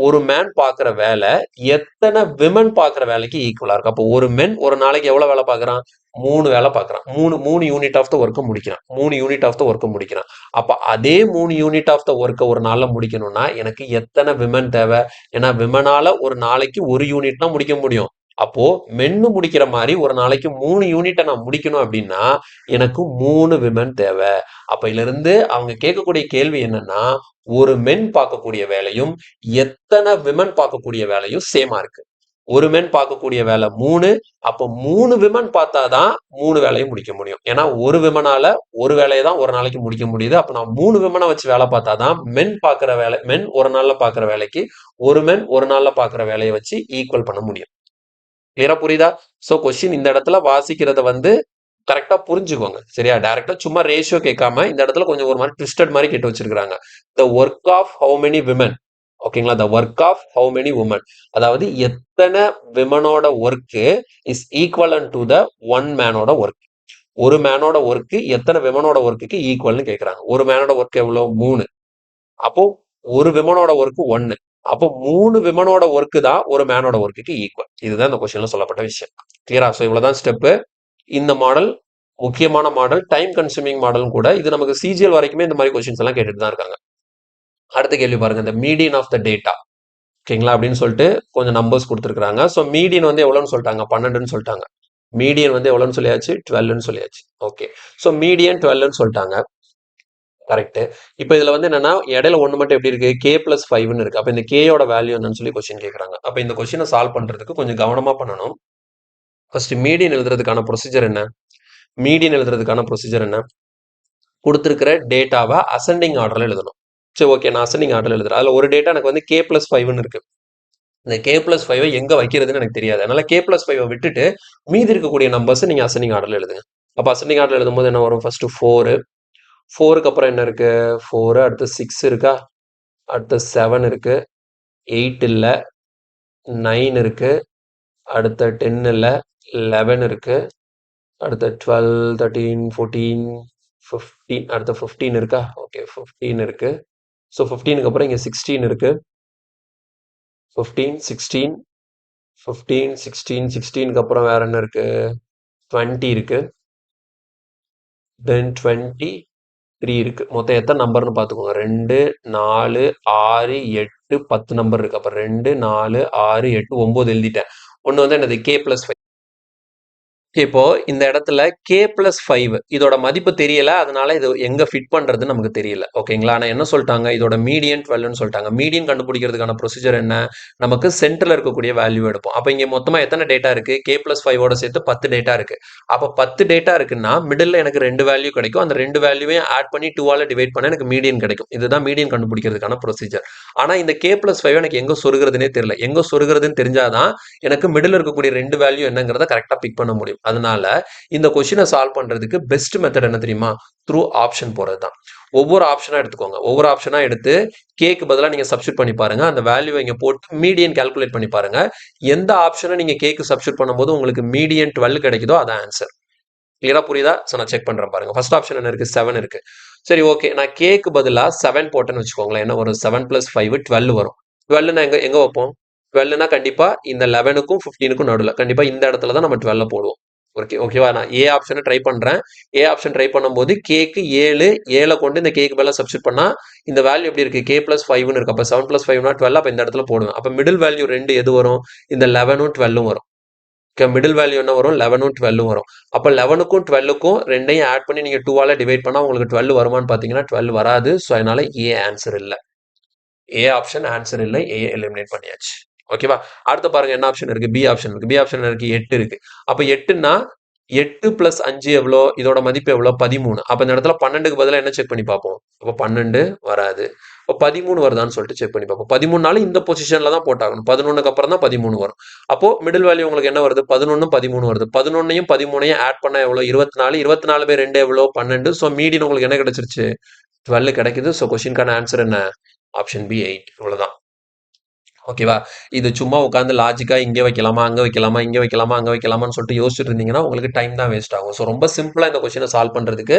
ஒரு மேன் பார்க்குற வேலை எத்தனை விமன் பார்க்குற வேலைக்கு ஈக்குவலா இருக்கு. அப்போ ஒரு மென் ஒரு நாளைக்கு எவ்வளவு வேலை பார்க்குறான்? 3 வேலை பார்க்குறான். 3 யூனிட் ஆஃப் த ஒர்க்கை முடிக்கிறான். 3 யூனிட் ஆஃப் த ஒர்க்கை முடிக்கிறான். அப்போ அதே 3 யூனிட் ஆஃப் த ஒர்க்கை ஒரு நாளில் முடிக்கணும்னா எனக்கு எத்தனை விமன் தேவை? ஏன்னா விமனால ஒரு நாளைக்கு 1 யூனிட் தான் முடிக்க முடியும். அப்போ மென்னு முடிக்கிற மாதிரி ஒரு நாளைக்கு 3 யூனிட்டை நான் முடிக்கணும் அப்படின்னா எனக்கு 3 விமன் தேவை. அப்ப இதுல இருந்து அவங்க கேட்கக்கூடிய கேள்வி என்னன்னா, ஒரு மென் பார்க்கக்கூடிய வேலையும் எத்தனை விமன் பார்க்கக்கூடிய வேலையும் சேமா இருக்கு. ஒரு மென் பார்க்கக்கூடிய வேலை 3. அப்போ 3 விமன் பார்த்தாதான் 3 வேலையை முடிக்க முடியும். ஏன்னா ஒரு விமனால ஒரு வேலையை தான் ஒரு நாளைக்கு முடிக்க முடியுது. அப்போ நான் 3 விமனை வச்சு வேலை பார்த்தாதான் மென் ஒரு நாள்ல பார்க்குற வேலைக்கு ஒரு மென் ஒரு நாள்ல பார்க்குற வேலையை வச்சு ஈக்குவல் பண்ண முடியும். கிளியரா புரியுதா? ஸோ கொஸ்டின் இந்த இடத்துல வாசிக்கிறத வந்து கரெக்டா புரிஞ்சுக்கோங்க. சரியா? டைரக்டா சும்மா ரேஷியோ கேட்காம இந்த இடத்துல கொஞ்சம் ஒரு மாதிரி ட்விஸ்டட் மாதிரி கேட்டு வச்சிருக்காங்க. The work of how many women. ஓகேங்களா? The work of how many women. அதாவது எத்தனை விமனோட work is equivalent to the one மேனோட ஒர்க். ஒரு மேனோட ஒர்க் எத்தனை விமனோட ஒர்க்குக்கு ஈக்குவல்னு கேட்கறாங்க. ஒரு மேனோட ஒர்க் எவ்வளவு? 3. அப்போ ஒரு விமனோட ஒர்க் 1. அப்போ 3 விமனோட ஒர்க் தான் ஒரு மேனோட ஒர்க்குக்கு ஈக்குவல். இதுதான் இந்த கொஸ்டின்ல சொல்லப்பட்ட விஷயம். கிளியரா? ஸோ இவ்வளவுதான் ஸ்டெப். இந்த மாடல் முக்கியமான மாடல், டைம் கன்சூமிங் மாடலும் கூட. இது நமக்கு சிஜிஎல் வரைக்குமே இந்த மாதிரி கொஸ்டின்ஸ் எல்லாம் கேட்டுட்டு தான் இருக்காங்க. அடுத்த கேள்வி பாருங்க, இந்த மீடியன் ஆஃப் த டேட்டா. ஓகேங்களா? அப்படின்னு சொல்லிட்டு கொஞ்சம் நம்பர்ஸ் கொடுத்துருக்காங்க. ஸோ மீடியன் வந்து எவ்வளோன்னு சொல்லிட்டாங்க? 12ன்னு சொல்லிட்டாங்க. மீடியன் வந்து எவ்வளோன்னு சொல்லியாச்சு? 12ன்னு சொல்லியாச்சு. ஓகே. ஸோ மீடியன் 12ன்னு சொல்லிட்டாங்க. கரெக்ட். இப்போ இதுல வந்து என்னன்னா இடையில ஒன்று மட்டும் எப்படி இருக்கு? கே பிளஸ் 5ன்னு இருக்கு. அப்போ இந்த கேயோட வேல்யூ என்னன்னு சொல்லி கொஸ்டின் கேட்குறாங்க. அப்போ இந்த கொஸ்டினை சால்வ் பண்றதுக்கு கொஞ்சம் கவனமா பண்ணணும். ஃபர்ஸ்ட் மீடியன் எழுதுறதுக்கான ப்ரொசீஜர் என்ன? மீடியன் எழுதுறதுக்கான ப்ரொசீஜர் என்ன? கொடுத்துருக்கிற டேட்டாவை அசெண்டிங் ஆர்டர்ல எழுதணும். சரி, ஓகே, நான் அசெண்டிங் ஆர்டர்ல எழுதுறேன். அதில் ஒரு டேட்டா எனக்கு வந்து கே பிளஸ் 5ன்னு இருக்கு. இந்த கே பிளஸ் 5 எங்க வைக்கிறதுன்னு எனக்கு தெரியாது. அதனால கே பிளஸ் 5 விட்டுட்டு மீதி இருக்கக்கூடிய நம்பர்ஸ் நீங்க அசெண்டிங் ஆர்டர்ல எழுதுங்க. அப்போ அசெண்டிங் ஆர்டர்ல எழுதும்போது என்ன வரும்? ஃபர்ஸ்ட் 4, 4க்கு அப்புறம் என்ன இருக்கு? 4, அடுத்து 6 இருக்கா, அடுத்து 7 இருக்கு, 8 இல்ல, 9 இருக்கு, அடுத்த 10 இல்ல, 11 இருக்கு, அடுத்த 12, 13, 14, 15, அடுத்த 15 இருக்கா? ஓகே, 15 இருக்கு. ஸோ 15க்கு அப்புறம் இங்க 16 இருக்கு. 15, 16, 15, 16, 16க்கு அப்புறம் வேற என்ன இருக்கு? 20 இருக்கு. தென் 23 இருக்கு. மொத்தம் எத்தனை நம்பர்னு பார்த்துக்கோங்க. 2, 4, 6, 8, 10 நம்பர் இருக்கு. அப்ப 2, 4, 6, 8, 9 எழுதிட்டேன். ஒன்று வந்து என்னது? K plus 5. இப்போ இந்த இடத்துல கே பிளஸ் 5 இதோட மதிப்பு தெரியல, அதனால இது எங்க ஃபிட் பண்றது நமக்கு தெரியல. ஓகேங்களா? ஆனா என்ன சொல்லிட்டாங்க? இதோட மீடியன் 12ன்னு சொல்லிட்டாங்க. மீடியன் கண்டுபிடிக்கிறதுக்கான ப்ரொசீஜர் என்ன? நமக்கு சென்டர்ல இருக்கக்கூடிய வேல்யூ எடுப்போம். அப்ப இங்க மொத்தமா எத்தனை டேட்டா இருக்கு? கே பிளஸ் 5ஓட சேர்த்து 10 டேட்டா இருக்கு. அப்ப 10 டேட்டா இருக்குன்னா மிடில் எனக்கு 2 வேல்யூ கிடைக்கும். அந்த 2 வேல்யூவையும் ஆட் பண்ணி 2ஆல டிவைட் பண்ண எனக்கு மீடியன் கிடைக்கும். இதுதான் மீடியன் கண்டுபிடிக்கிறதுக்கான ப்ரொசீஜர். ஆனா இந்த கே பிளஸ் 5 எனக்கு எங்க சொருகிறதுனே தெரியல. எங்க சொருகிறதுன்னு தெரிஞ்சாதான் எனக்கு மிடில் இருக்கக்கூடிய 2 வேல்யூ என்னங்கிறத கரெக்டா பிக் பண்ண முடியும். அதனால இந்த கொஸ்டினை சால்வ் பண்றதுக்கு பெஸ்ட் மெத்தட் என்ன தெரியுமா? த்ரூ ஆப்ஷன் போறது தான். ஒவ்வொரு ஆப்ஷனா எடுத்துக்கோங்க. ஒவ்வொரு ஆப்ஷனா எடுத்து கேக்கு பதிலாக நீங்க சப்ஸ்டியூட் பண்ணி பாருங்க. அந்த வேல்யூ இங்க போட்டு மீடியன் கால்குலேட் பண்ணி பாருங்க. எந்த ஆப்ஷனை நீங்க கேக்கு சப்ஸ்டியூட் பண்ணும்போது உங்களுக்கு மீடியன் 12 கிடைக்குதோ அதான் ஆன்சர். கிளியரா புரியுதா? ஸோ நான் செக் பண்றேன் பாருங்க. ஃபர்ஸ்ட் ஆப்ஷன் என்ன இருக்கு? 7 இருக்கு. சரி, ஓகே, நான் கேக்கு பதிலா 7 போட்டேன்னு வச்சுக்கோங்களேன். என்ன வரும்? 7 + 5 12 வரும். 12 எங்க எங்க வைப்போம்? 12னா கண்டிப்பா இந்த 11க்கும் 15க்கும் நடுவில் கண்டிப்பா இந்த இடத்துல தான் நம்ம 12 போடுவோம். ஓகே, ஓகேவா? நான் ஏ ஆப்ஷனை ட்ரை பண்றேன். ஏ ஆப்ஷன் ட்ரை பண்ணும்போது கேக்கு 7, 7 கொண்டு இந்த கேக்கு பதிலாக சப்ஸ்டியூட் பண்ணா இந்த வேல்யூ எப்படி இருக்கு? கே பிளஸ் 5ன்னு இருக்கு. அப்போ 7 + 5 12. அப்போ இந்த இடத்துல போடுவேன். அப்போ மிடில் வேல்யூ 2 எது வரும்? இந்த 11ம் 12ம் வரும். மிடில் வேல்யூ என்ன வரும்? 11ம் 12ம் வரும். அப்போ 11க்கும் 12க்கும் ரெண்டையும் ஆட் பண்ணி நீங்க 2ஆல டிவைட் பண்ணா உங்களுக்கு 12 வருமானு பாத்தீங்கன்னா 12 வராது. ஸோ அதனால ஏ ஆன்சர் இல்லை. ஏ ஆப்ஷன் ஆன்சர் இல்லை. ஏ எலிமினேட் பண்ணியாச்சு. ஓகேவா? அடுத்து பாருங்க என்ன ஆப்ஷன் இருக்கு? பி ஆப்ஷன் இருக்கு. பி ஆப்ஷன் இருக்கு 8 இருக்கு. அப்ப 8ன்னா 8 + 5 எவ்வளோ? இதோட மதிப்பு எவ்வளோ? 13. அப்ப இந்த இடத்துல 12க்கு பதிலாக என்ன செக் பண்ணி பார்ப்போம்? அப்போ 12 வராது. இப்போ 13 வருதான்னு சொல்லிட்டு செக் பண்ணி பார்ப்போம். 13னாலும் இந்த பொசிஷன்ல தான் போட்டாகணும். 11க்கு அப்புறம் தான் 13 வரும். அப்போ மிடில் வேல்யூ உங்களுக்கு என்ன வருது? 11, 13 வருது. 11ஐயும் 13ஐயும் ஆட் பண்ணா எவ்வளோ? 24. 24/2 எவ்வளோ? 12. ஸோ மீடியன் உங்களுக்கு என்ன கிடைச்சிருச்சு? 12 கிடைக்குது. ஸோ கொஸ்டின்கான ஆன்சர் என்ன? Option B 8. இவ்வளவுதான். ஓகேவா? இது சும்மா உட்காந்து லாஜிக்கா இங்க வைக்கலாமா, அங்க வைக்கலாமா, இங்க வைக்கலாமா, அங்க வைக்கலாமான்னு சொல்லிட்டு யோசிச்சுட்டு இருந்தீங்கன்னா உங்களுக்கு டைம் தான் வேஸ்ட் ஆகும். ஸோ ரொம்ப சிம்பிளா இந்த கொஸ்டினை சால்வ் பண்றதுக்கு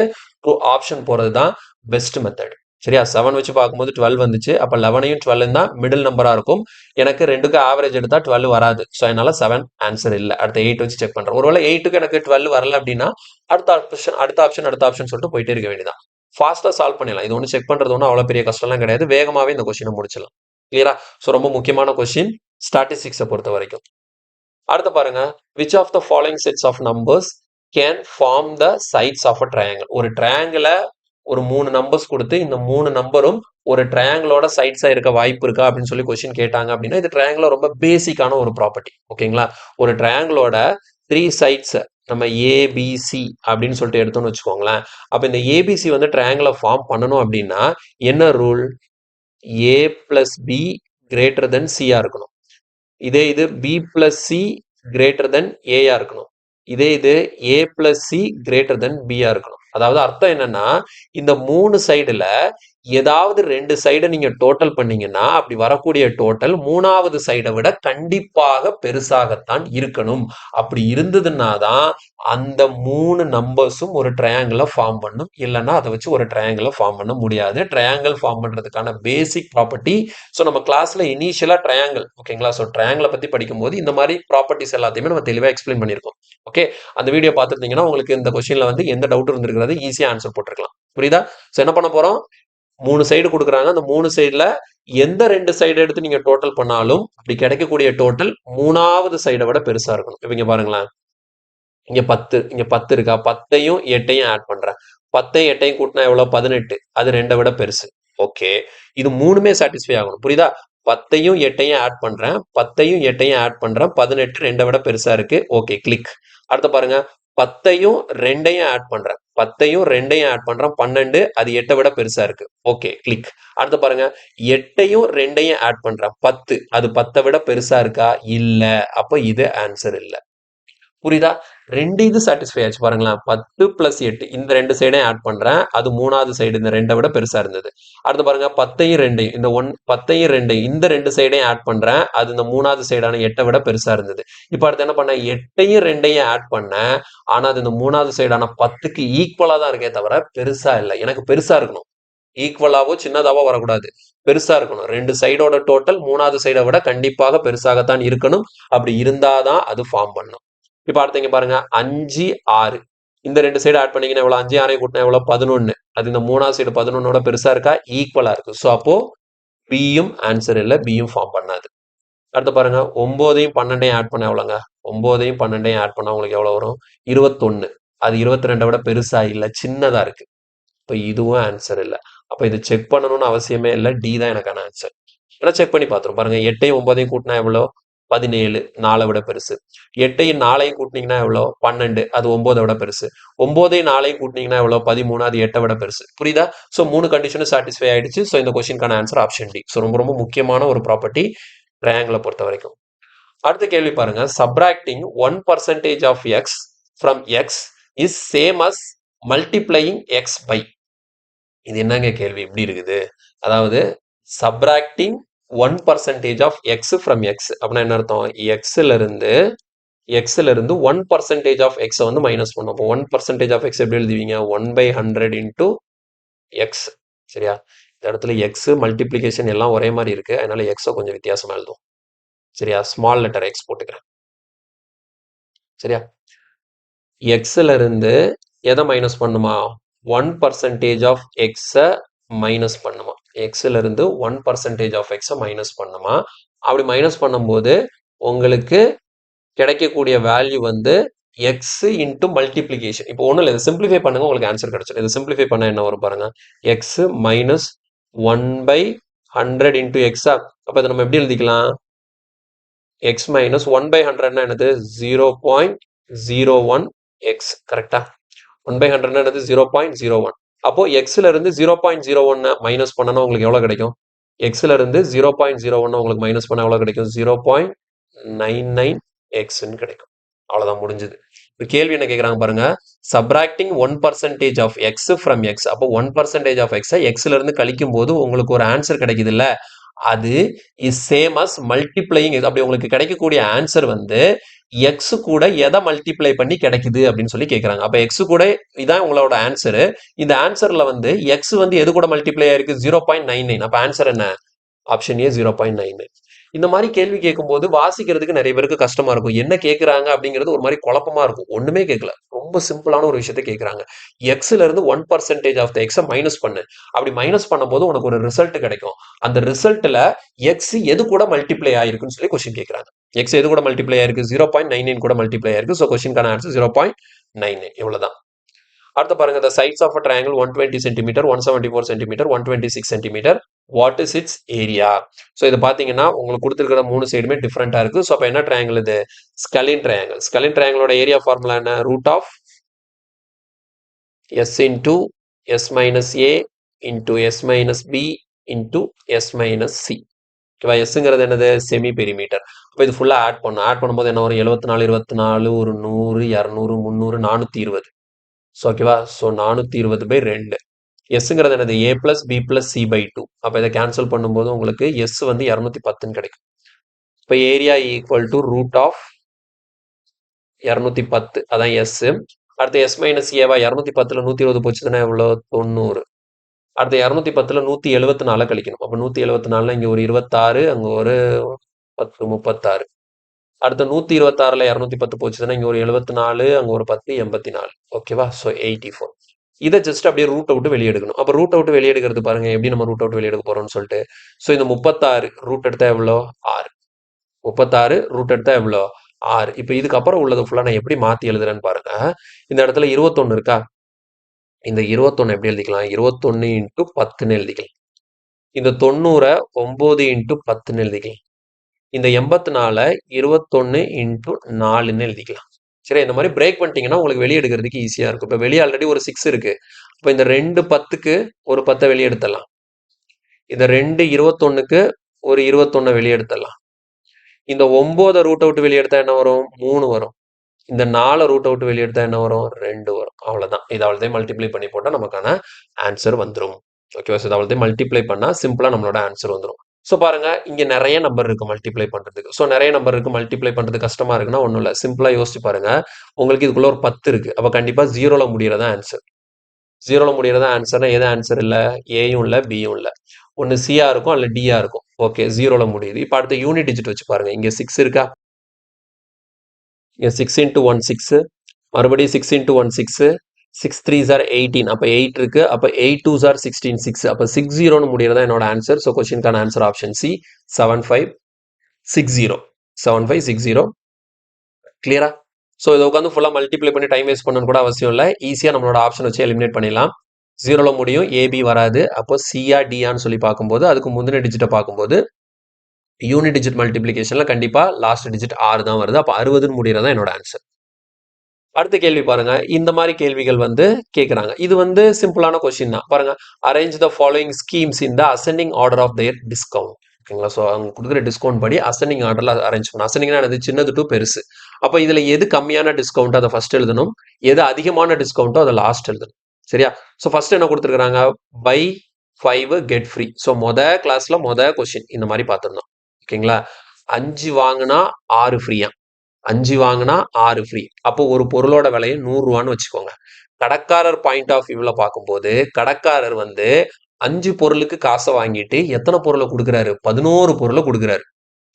ஆப்ஷன் போறது தான் பெஸ்ட் மெத்தட். சரியா? 7 வச்சு பார்க்கும்போது 12 வந்துச்சு. அப்ப 11ஐயும் 12 தான் மிடில் நம்பரா இருக்கும். எனக்கு ரெண்டுக்கும் ஆவரேஜ் எடுத்தா 12 வராது. ஸோ அதனால 7 ஆன்சர் இல்லை. அடுத்த 8 வச்சு செக் பண்றேன். ஒருவேளை 8க்கு எனக்கு 12 வரல அப்படின்னா அடுத்த ஆப்ஷன் சொல்லிட்டு போயிட்டே இருக்க வேண்டியதான். ஃபாஸ்டா சால்வ் பண்ணிடலாம். இது ஒன்று செக் பண்றது ஒன்றும் அவ்வளவு பெரிய கஷ்டம்லாம் கிடையாது. வேகமாவே இந்த கொஸ்டினை முடிச்சிடலாம். கிளியரா? ஸோ ரொம்ப முக்கியமான கொஸ்டின் ஸ்டாட்டிஸ்டிக்ஸை பொறுத்த வரைக்கும். அடுத்து பாருங்க, which of the following sets of numbers can form the sides of a triangle? ஒரு ட்ரையாங்கிளை ஒரு 3 நம்பர்ஸ் கொடுத்து இந்த 3 நம்பரும் ஒரு ட்ரையாங்கிளோட சைட்ஸா இருக்க வாய்ப்பு இருக்கா அப்படின்னு சொல்லி கொஸ்டின் கேட்டாங்க அப்படின்னா இது ட்ரையாங்கிள ரொம்ப பேசிக்கான ஒரு ப்ராப்பர்ட்டி. ஓகேங்களா? ஒரு ட்ரையாங்கிளோட 3 சைட்ஸ் நம்ம ஏபிசி அப்படின்னு சொல்லிட்டு எடுத்தோம்னு வச்சுக்கோங்களேன். அப்ப இந்த ஏபிசி வந்து ட்ரையாங்கிள ஃபார்ம் பண்ணணும் அப்படின்னா என்ன rule? A plus B greater than சியா இருக்கணும். இதே இது B plus C greater than ஏயா இருக்கணும். இதே இது A plus C greater than பியா இருக்கணும். அதாவது அர்த்தம் என்னன்னா இந்த 3 சைடுல ஏதாவது 2 சைடை நீங்க டோட்டல் பண்ணீங்கன்னா அப்படி வரக்கூடிய டோட்டல் 3வது சைடை விட கண்டிப்பாக பெருசாகத்தான் இருக்கணும். அப்படி இருந்ததுன்னா தான் அந்த 3 நம்பர்ஸும் ஒரு ட்ரையாங்கிளை ஃபார்ம் பண்ணும். இல்லைன்னா அதை வச்சு ஒரு ட்ரையாங்கிளை ஃபார்ம் பண்ண முடியாது. ட்ரையாங்கிள் ஃபார்ம் பண்றதுக்கான பேசிக் ப்ராப்பர்ட்டி. ஸோ நம்ம கிளாஸ்ல இனிஷியலா ட்ரையாங்கிள், ஓகேங்களா? ஸோ ட்ரையாங்கிளை பத்தி படிக்கும்போது இந்த மாதிரி ப்ராப்பர்ட்டிஸ் எல்லாத்தையுமே நம்ம தெளிவாக எக்ஸ்பிளைன் பண்ணியிருக்கோம். ஓகே, அந்த வீடியோ பார்த்துருந்தீங்கன்னா உங்களுக்கு இந்த கொஸ்டின்ல வந்து எந்த டவுட் இருந்திருக்கிறது ஈஸியா ஆன்சர் போட்டிருக்கலாம். புரியுதா? ஸோ என்ன பண்ண போறோம்? 3 சைடு கொடுக்குறாங்க. அந்த 3 சைடுல எந்த 2 சைடு எடுத்து நீங்க டோட்டல் பண்ணாலும் அப்படி கிடைக்கக்கூடிய டோட்டல் 3வது சைடை விட பெருசா இருக்கணும். இவங்க பாருங்களேன், இங்க 10 இருக்கா? 10ஐயும் 8ஐயும் ஆட் பண்றேன். 10ஐயும் 8ஐயும் கூட்டினா எவ்வளவு? 18. அது 2 விட பெருசு. ஓகே, இது மூணுமே சாட்டிஸ்ஃபை ஆகணும். புரியுதா? 10ஐயும் 8ஐயும் ஆட் பண்றேன். 10ஐயும் 8ஐயும் ஆட் பண்றேன். 18 2 விட பெருசா இருக்கு. Okay, click. அடுத்து பாருங்க, 10ஐயும் 2ஐயும் ஆட் பண்றேன். 10ஐயும் 2ஐயும் ஆட் பண்றேன். 12 அது 8 விட பெருசா இருக்கு. Okay, click. அடுத்து பாருங்க, 8ஐயும் 2ஐயும் ஆட் பண்றேன். 10 அது 10 விட பெருசா இருக்கா? இல்ல. அப்ப இது ஆன்சர் இல்ல. புரியுதா? 2 இது சாட்டிஸ்ஃபை ஆச்சு பாருங்களேன். 10 பிளஸ் 8 இந்த 2 சைடையும் ஆட் பண்றேன். அது 3வது சைடு இந்த 2 விட பெருசா இருந்தது. அடுத்து பாருங்க, 10ஐயும் 2ஐயும் இந்த 10ஐயும் 2ஐயும் இந்த 2 சைடையும் ஆட் பண்றேன். அது இந்த 3வது சைடான 8 விட பெருசா இருந்தது. இப்போ அடுத்து என்ன பண்ணேன்? 8ஐயும் 2ஐயும் ஆட் பண்ணேன். ஆனா அது இந்த 3வது சைடான 10க்கு ஈக்குவலா தான் இருக்கே தவிர பெருசா இல்லை. எனக்கு பெருசா இருக்கணும். ஈக்குவலாவோ சின்னதாவோ வரக்கூடாது, பெருசா இருக்கணும். 2 சைடோட டோட்டல் 3வது சைடை விட கண்டிப்பாக பெருசாகத்தான் இருக்கணும். அப்படி இருந்தாதான் அது ஃபார்ம் பண்ணும். இப்ப அடுத்தீங்க பாருங்க, 5 6 இந்த 2 சைடு ஆட் பண்ணீங்கன்னா எவ்வளவு? 5 6 கூட்டினா எவ்வளவு? 11. அது இந்த 3வது சைடு 11ஓட பெருசா இருக்கா? ஈக்குவலா இருக்கு. ஸோ அப்போ பியும் ஆன்சர் இல்லை, பியும் ஃபார்ம் பண்ணாது. அடுத்து பாருங்க, 9ஐயும் 12ஐயும் ஆட் பண்ண எவ்வளோங்க? 9ஐயும் 12ஐயும் ஆட் பண்ணா உங்களுக்கு எவ்வளவு வரும்? 21. அது 22 விட பெருசா இல்லை, சின்னதா இருக்கு. இப்போ இதுவும் ஆன்சர் இல்லை. அப்ப இது செக் பண்ணணும்னு அவசியமே இல்லை. டி தான் எனக்கான ஆன்சர். ஏன்னா செக் பண்ணி பார்த்துரும் பாருங்க. 8ஐயும் 9ஐயும் கூட்டினா எவ்வளோ? 17 4 விட பெருசு. 8ஐயும் 4ஐயும் கூட்டினீங்கன்னா எவ்வளோ? 12 அது 9 விட பெருசு. 9ஐயும் 4ஐயும் கூட்டினீங்கன்னா எவ்வளோ? 13 அது 8 விட பெருசு. புரியுதா? ஸோ 3 கண்டிஷனும் சாட்டிஸ்ஃபை ஆயிடுச்சு. ஸோ இந்த கொஸ்டினுக்கான ஆன்சர் ஆப்ஷன் டி. ஸோ ரொம்ப ரொம்ப முக்கியமான ஒரு ப்ராப்பர்ட்டி ட்ரையாங்கிளை பொறுத்த வரைக்கும். அடுத்த கேள்வி பாருங்க, subtracting 1% of X from X is same as multiplying X by. இது என்னங்க கேள்வி இப்படி இருக்குது? அதாவது subtracting 1% of X from X அப்படின்னா என்ன அர்த்தம்? எக்ஸ்ல இருந்து 1% ஆஃப் எக்ஸை வந்து மைனஸ் பண்ணும். அப்போ 1% ஆஃப் எக்ஸ் எப்படி எழுதுவீங்க? 1/100 இன்டூ எக்ஸ். சரியா? இந்த இடத்துல எக்ஸ் மல்டிப்ளிகேஷன் எல்லாம் ஒரே மாதிரி இருக்கு, அதனால எக்ஸை கொஞ்சம் வித்தியாசமா எழுதும். சரியா? ஸ்மால் லெட்டர் எக்ஸ் போட்டுக்கிறேன். சரியா? எக்ஸ்ல இருந்து எதை மைனஸ் பண்ணுமா? 1% ஆஃப் எக்ஸை மைனஸ் பண்ணுமா? எக்ஸ்ல இருந்து 1% ஆஃப் எக்ஸை மைனஸ் பண்ணுமா? அப்படி மைனஸ் பண்ணும்போது உங்களுக்கு கிடைக்கக்கூடிய வேல்யூ வந்து எக்ஸ் இன்டூ மல்டிப்ளிகேஷன். இப்போ ஒன்றும் இல்லை, இதை சிம்பிளிஃபை பண்ணுங்க, உங்களுக்கு ஆன்சர் கிடைச்சிடும். இதை சிம்பிளிஃபை பண்ண என்ன வரும் பாருங்க, எக்ஸ் மைனஸ் 1/100 இன்டூ எக்ஸா. அப்போ இதை நம்ம எப்படி எழுதிக்கலாம்? எக்ஸ் மைனஸ் 1/100 என்னது? 0.01 எக்ஸ். கரெக்டா? 1/100 என்னது? 0.01. அப்போ எக்ஸ்ல இருந்து 0.01 மைனஸ் பண்ணனா உங்களுக்கு எவ்வளவு கிடைக்கும்? எக்ஸ்ல இருந்து 0.01 உங்களுக்கு மைனஸ் பண்ண எவ்வளவு கிடைக்கும்? 0.99 எக்ஸ்ன்னு கிடைக்கும். அவ்வளவுதான், முடிஞ்சது. இப்போ கேள்வி என்ன கேட்குறாங்க பாருங்க, subtracting 1% of X from X. அப்போ 1% ஆஃப் எக்ஸை எக்ஸ்ல இருந்து கழிக்கும் போது உங்களுக்கு ஒரு ஆன்சர் கிடைக்குது இல்ல, அது இஸ் சேம் அஸ் மல்டிப்ளையிங். அப்படி உங்களுக்கு கிடைக்கக்கூடிய ஆன்சர் வந்து எக்ஸ் கூட எதை மல்டிப்ளை பண்ணி கிடைக்குது அப்படின்னு சொல்லி கேட்குறாங்க. அப்போ எக்ஸ் கூட இதான் உங்களோட ஆன்சரு. இந்த ஆன்சர்ல வந்து எக்ஸ் வந்து எது கூட மல்டிப்ளை ஆயிருக்கு? 0.99. அப்போ ஆன்சர் என்ன? Option A 0.99. இந்த மாதிரி கேள்வி கேட்கும்போது வாசிக்கிறதுக்கு நிறைய பேருக்கு கஷ்டமா இருக்கும். என்ன கேட்குறாங்க அப்படிங்கிறது ஒரு மாதிரி குழப்பமா இருக்கும். ஒண்ணுமே கேட்கல, ரொம்ப சிம்பிளான ஒரு விஷயத்த கேட்குறாங்க. எக்ஸ்ல இருந்து 1% ஆஃப் த எக்ஸை மைனஸ் பண்ணு. அப்படி மைனஸ் பண்ணும்போது உனக்கு ஒரு ரிசல்ட் கிடைக்கும். அந்த ரிசல்ட்ல எக்ஸ் எது கூட மல்டிப்ளை ஆயிருக்குன்னு சொல்லி கொஸ்டின் கேட்குறாங்க. எக்ஸ் எது கூட மல்டிப்ளை ஆயிருக்கு? 0.99 கூட மல்டிப்ளை ஆயிருக்கு. ஸோ கொஸ்டினுக்கான ஆன்சர் 0.99. இவ்வளவுதான். அடுத்து பாருங்க the sides of a triangle 120 cm 174 cm 126 cm what is its area. So இது பார்த்தீங்கன்னா உங்களுக்கு கொடுத்துருக்கிற மூணு சைடுமே டிஃப்ரெண்ட்டாக இருக்குது. ஸோ அப்போ என்ன ட்ரையாங்கிள் இது? Scalene triangle. ஸ்கலின் ட்ரையாங்கிளோட ஏரியா ஃபார்முலா என்ன? Root of S into S minus A into S minus B into S minus C. ஓகேவா? எஸ்ங்கிறது என்னது? Semi perimeter. அப்போ இது ஃபுல்லாக ஆட் பண்ணும்போது என்ன வரும்? 74 24 ஒரு 100 200 300 420. ஸோ ஓகேவா? ஸோ 420/2. எஸ்ங்கிறது என்னது? A plus B plus C by 2. அப்போ இதை கேன்சல் பண்ணும்போது உங்களுக்கு எஸ் வந்து 210 கிடைக்கும். இப்போ area equal to root of 210, அதான் எஸ். அடுத்து எஸ் மைனஸ் ஏவா 210ல் 120 போச்சுன்னா எவ்வளோ? 90. அடுத்து 210ல் 174 கழிக்கணும். அப்போ 174 இங்கே ஒரு 26, அங்கே ஒரு 10 36. அடுத்து 126ல் 210 போச்சுன்னா இங்கே ஒரு 74, அங்கே ஒரு 10 84. ஓகேவா? ஸோ 84. இதை ஜஸ்ட் அப்படியே ரூட் அவுட் வெளியே எடுக்கணும். அப்போ ரூட் அவுட் வெளியே எடுக்கிறது பாருங்க எப்படி நம்ம ரூட் அவுட் வெளியே எடுக்க போறோம்னு சொல்லிட்டு. ஸோ இந்த 36 ரூட் எடுத்தா எவ்வளோ? 6. 36 ரூட் எடுத்தா எவ்வளோ? 6. இப்போ இதுக்கப்புறம் உள்ளது ஃபுல்லாக நான் எப்படி மாற்றி எழுதுறேன்னு பாருங்க. இந்த இடத்துல 21 இருக்கா? இந்த 21 எப்படி எழுதிக்கலாம்? 21 இன்ட்டு 10ன்னு எழுதிக்கலாம். இந்த 90 9 இன்ட்டு 10ன்னு எழுதிக்கலாம். இந்த 84 21 இன்ட்டு 4ன்னு எழுதிக்கலாம். சரி, இந்த மாதிரி பிரேக் பண்ணிட்டீங்கன்னா உங்களுக்கு வெளியே எடுக்கிறதுக்கு ஈஸியாக இருக்கும். இப்போ வெளியே ஆல்ரெடி ஒரு 6 இருக்கு. இப்போ இந்த 2 10க்கு ஒரு 10 வெளியே எடுத்துடலாம். இந்த 2 21க்கு ஒரு 21 வெளியே எடுத்துடலாம். இந்த 9 ரூட் அவுட் வெளியே எடுத்தா என்ன வரும்? 3 வரும். இந்த 4 ரூட் அவுட் வெளியே எடுத்தா என்ன வரும்? 2 வரும். அவ்வளோதான். இது அவ்வளோதையும் மல்டிப்ளை பண்ணி போட்டால் நமக்கான ஆன்சர் வந்துடும். ஓகேவா? ஸோ இது அவ்வளோதையும் மல்டிப்ளை பண்ணால் சிம்பிளாக நம்மளோட ஆன்சர் வந்துடும். ஸோ பாருங்க, இங்கே நிறைய நம்பர் இருக்கு மல்டிப்ளை பண்ணுறதுக்கு. ஸோ நிறைய நம்பர் இருக்கு மல்டிப்ளை பண்ணுறது கஷ்டமா இருக்குன்னா ஒன்றும் இல்லை, சிம்பிளாக யோசிச்சு பாருங்க. உங்களுக்கு இதுக்குள்ள ஒரு 10 இருக்கு. அப்போ கண்டிப்பாக 0ல முடியறதா ஆன்சர். 0ல முடியறதா ஆன்சர்னா எது ஆன்சர் இல்லை? ஏயும் இல்லை பியும் இல்லை. ஒன்று சியா இருக்கும் அல்ல டியா இருக்கும். ஓகே, 0ல முடியுது. இப்போ அடுத்த யூனிட் டிஜிட் வச்சு பாருங்க. இங்கே 6 இருக்கா? இங்கே 6 இன்ட்டு 1 6, மறுபடியும் 6 இன்ட்டு 1 6, 6 3s are 18. அப்போ 8 இருக்கு. அப்போ 8 2s are 16 6. அப்போ 60ன்னு முடியறதா என்னோட ஆன்சர். ஸோ கொஸ்டினுக்கான ஆன்சர் ஆப்ஷன் சி 7560. 7560. கிளியரா? ஸோ இதை உட்காந்து ஃபுல்லாக மல்டிப்ளை பண்ணி டைம் வேஸ்ட் பண்ணணும்னு கூட அவசியம் இல்லை. ஈஸியாக நம்மளோட ஆப்ஷன் வச்சு எலிமினேட் பண்ணிடலாம். 0ல முடியும், ஏபி வராது. அப்போ சியா டியான்னு சொல்லி பார்க்கும்போது அதுக்கு முந்தின டிஜிட்டை பார்க்கும்போது யூனிட் டிஜிட் மல்டிப்ளிகேஷன்ல கண்டிப்பாக லாஸ்ட் டிஜிட் 6 தான் வருது. அப்போ 60ன்னு முடியறதா என்னோட ஆன்சர். அடுத்த கேள்வி பாருங்க. இந்த மாதிரி கேள்விகள் வந்து கேட்குறாங்க. இது வந்து சிம்பிளான கொஸ்டின் தான். பாருங்க, arrange the following schemes in the ascending order of their discount. ஓகேங்களா? ஸோ அவங்க கொடுக்குற டிஸ்கவுண்ட் படி அசெண்டிங் ஆர்டர்ல அரேஞ்ச் பண்ணணும். அசெண்டிங்னா என்னது? சின்னது டு பெருசு. அப்போ இதுல எது கம்மியான டிஸ்கவுண்ட் அதை ஃபர்ஸ்ட் எழுதணும், எது அதிகமான டிஸ்கவுண்ட்டோ அதை லாஸ்ட் எழுதணும். சரியா? ஸோ ஃபர்ஸ்ட் என்ன கொடுத்துருக்காங்க? Buy 5 get free. ஸோ கிளாஸ்ல கொஸ்டின் இந்த மாதிரி பார்த்துருந்தோம். ஓகேங்களா? 5 வாங்கினா 6 ஃப்ரீயா? 5 வாங்கினா 6 ஃப்ரீ. அப்போ ஒரு பொருளோட விலையை 100 ரூபான்னு வச்சுக்கோங்க. கடைக்காரர் பாயிண்ட் ஆஃப் வியூல பார்க்கும்போது கடைக்காரர் வந்து 5 பொருளுக்கு காசை வாங்கிட்டு எத்தனை பொருளை கொடுக்குறாரு? 11 பொருளை கொடுக்குறாரு.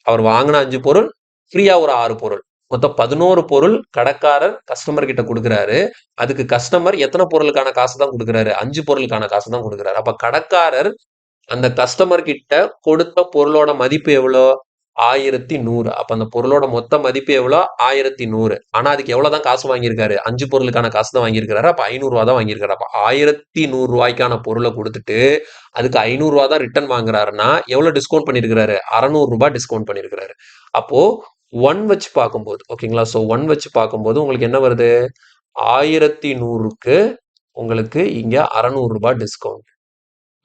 அவர் வாங்கின 5 பொருள், ஃப்ரீயா ஒரு 6 பொருள், மொத்தம் 11 பொருள் கடைக்காரர் கஸ்டமர் கிட்ட கொடுக்குறாரு. அதுக்கு கஸ்டமர் எத்தனை பொருளுக்கான காசு தான் கொடுக்குறாரு? 5 பொருளுக்கான காசு தான் கொடுக்குறாரு. அப்ப கடைக்காரர் அந்த கஸ்டமர் கிட்ட கொடுத்த பொருளோட மதிப்பு எவ்வளோ? 1100. அப்ப அந்த பொருளோட மொத்த மதிப்பு எவ்வளோ? 1100. ஆனா அதுக்கு எவ்வளவுதான் காசு வாங்கியிருக்காரு? 5 பொருளுக்கான காசு தான் வாங்கியிருக்காரு. அப்ப 500 ரூபா தான் வாங்கியிருக்காரு. அப்ப 1100 ரூபாய்க்கான பொருளை கொடுத்துட்டு அதுக்கு 500 ரூபா தான் ரிட்டர்ன் வாங்குறாருன்னா எவ்வளவு டிஸ்கவுண்ட் பண்ணிருக்காரு? 600 ரூபாய் டிஸ்கவுண்ட் பண்ணிருக்காரு. அப்போ 1 வச்சு பார்க்கும்போது, ஓகேங்களா? ஸோ 1 வச்சு பார்க்கும்போது உங்களுக்கு என்ன வருது? 1100க்கு உங்களுக்கு இங்க 600 ரூபாய் டிஸ்கவுண்ட்.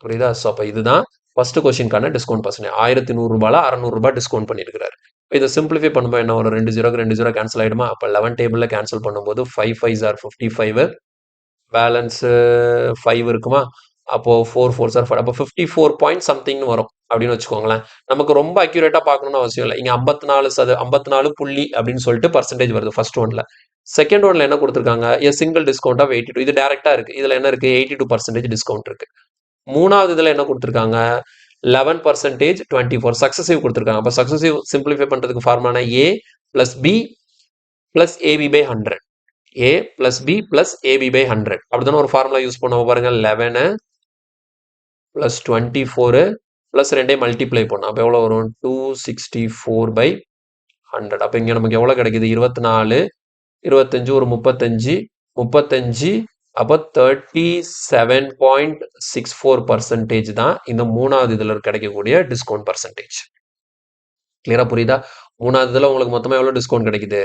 புரியுதா? ஸோ அப்ப இதுதான் ஃபர்ஸ்ட் கொஸ்டின்கான டிஸ்கவுண்ட் பர்சன்டேஜ். 1100 ரூபாயில 600 ரூபாய் டிஸ்கவுண்ட் பண்ணியிருக்காரு. இதை சிம்பிளிஃபை பண்ணும்போது என்ன வரும்? 2 0க்கு 2 0 கேன்சல் ஆயிடுமா? அப்போ 11 டேபிள்ல கேன்சல் பண்ணும்போது 5 5s are 55, பேலன்ஸ் 5 இருக்குமா? அப்போ 4 4s are 4. அப்போ 54 பாயிண்ட் சம்திங்னு வரும் அப்படின்னு வச்சுக்கோங்களேன். நமக்கு ரொம்ப அக்யூரேட்டா பார்க்கணும்னு அவசியம் இல்லை. இங்க 54 புள்ளி அப்படின்னு சொல்லிட்டு பர்சன்டேஜ் வருது ஃபர்ஸ்ட் ஒன்ல. செகண்ட் ஒன்ல என்ன கொடுத்துருக்காங்க? Single discount of 82. இது டைரக்டா இருக்கு. இதுல என்ன இருக்கு? 82% டிஸ்கவுண்ட் இருக்கு. மூணாவது இதுல என்ன கொடுத்துருக்காங்க? 11% 24 சக்சசிவ் கொடுத்துருக்காங்க. அப்போ சக்சசிவ் சிம்பிளிஃபை பண்றதுக்கு formula A plus B plus AB by 100. A plus B plus AB by 100. அப்படிதானே ஒரு ஃபார்முலா யூஸ் பண்ணுவோம் பாருங்க. 11 plus 24 plus 2 மல்டிப்ளை பண்ணும். அப்போ எவ்வளோ வரும்? 264 by 100. அப்போ இங்க நமக்கு எவ்வளோ கிடைக்குது? 24 25 ஒரு 35 35 அப்போ 37.64% தான் இந்த மூணாவது இதில் கிடைக்கக்கூடிய டிஸ்கவுண்ட் பர்சன்டேஜ். கிளியரா புரியுதா? மூணாவது இதில் உங்களுக்கு மொத்தமாக எவ்வளோ டிஸ்கவுண்ட் கிடைக்குது?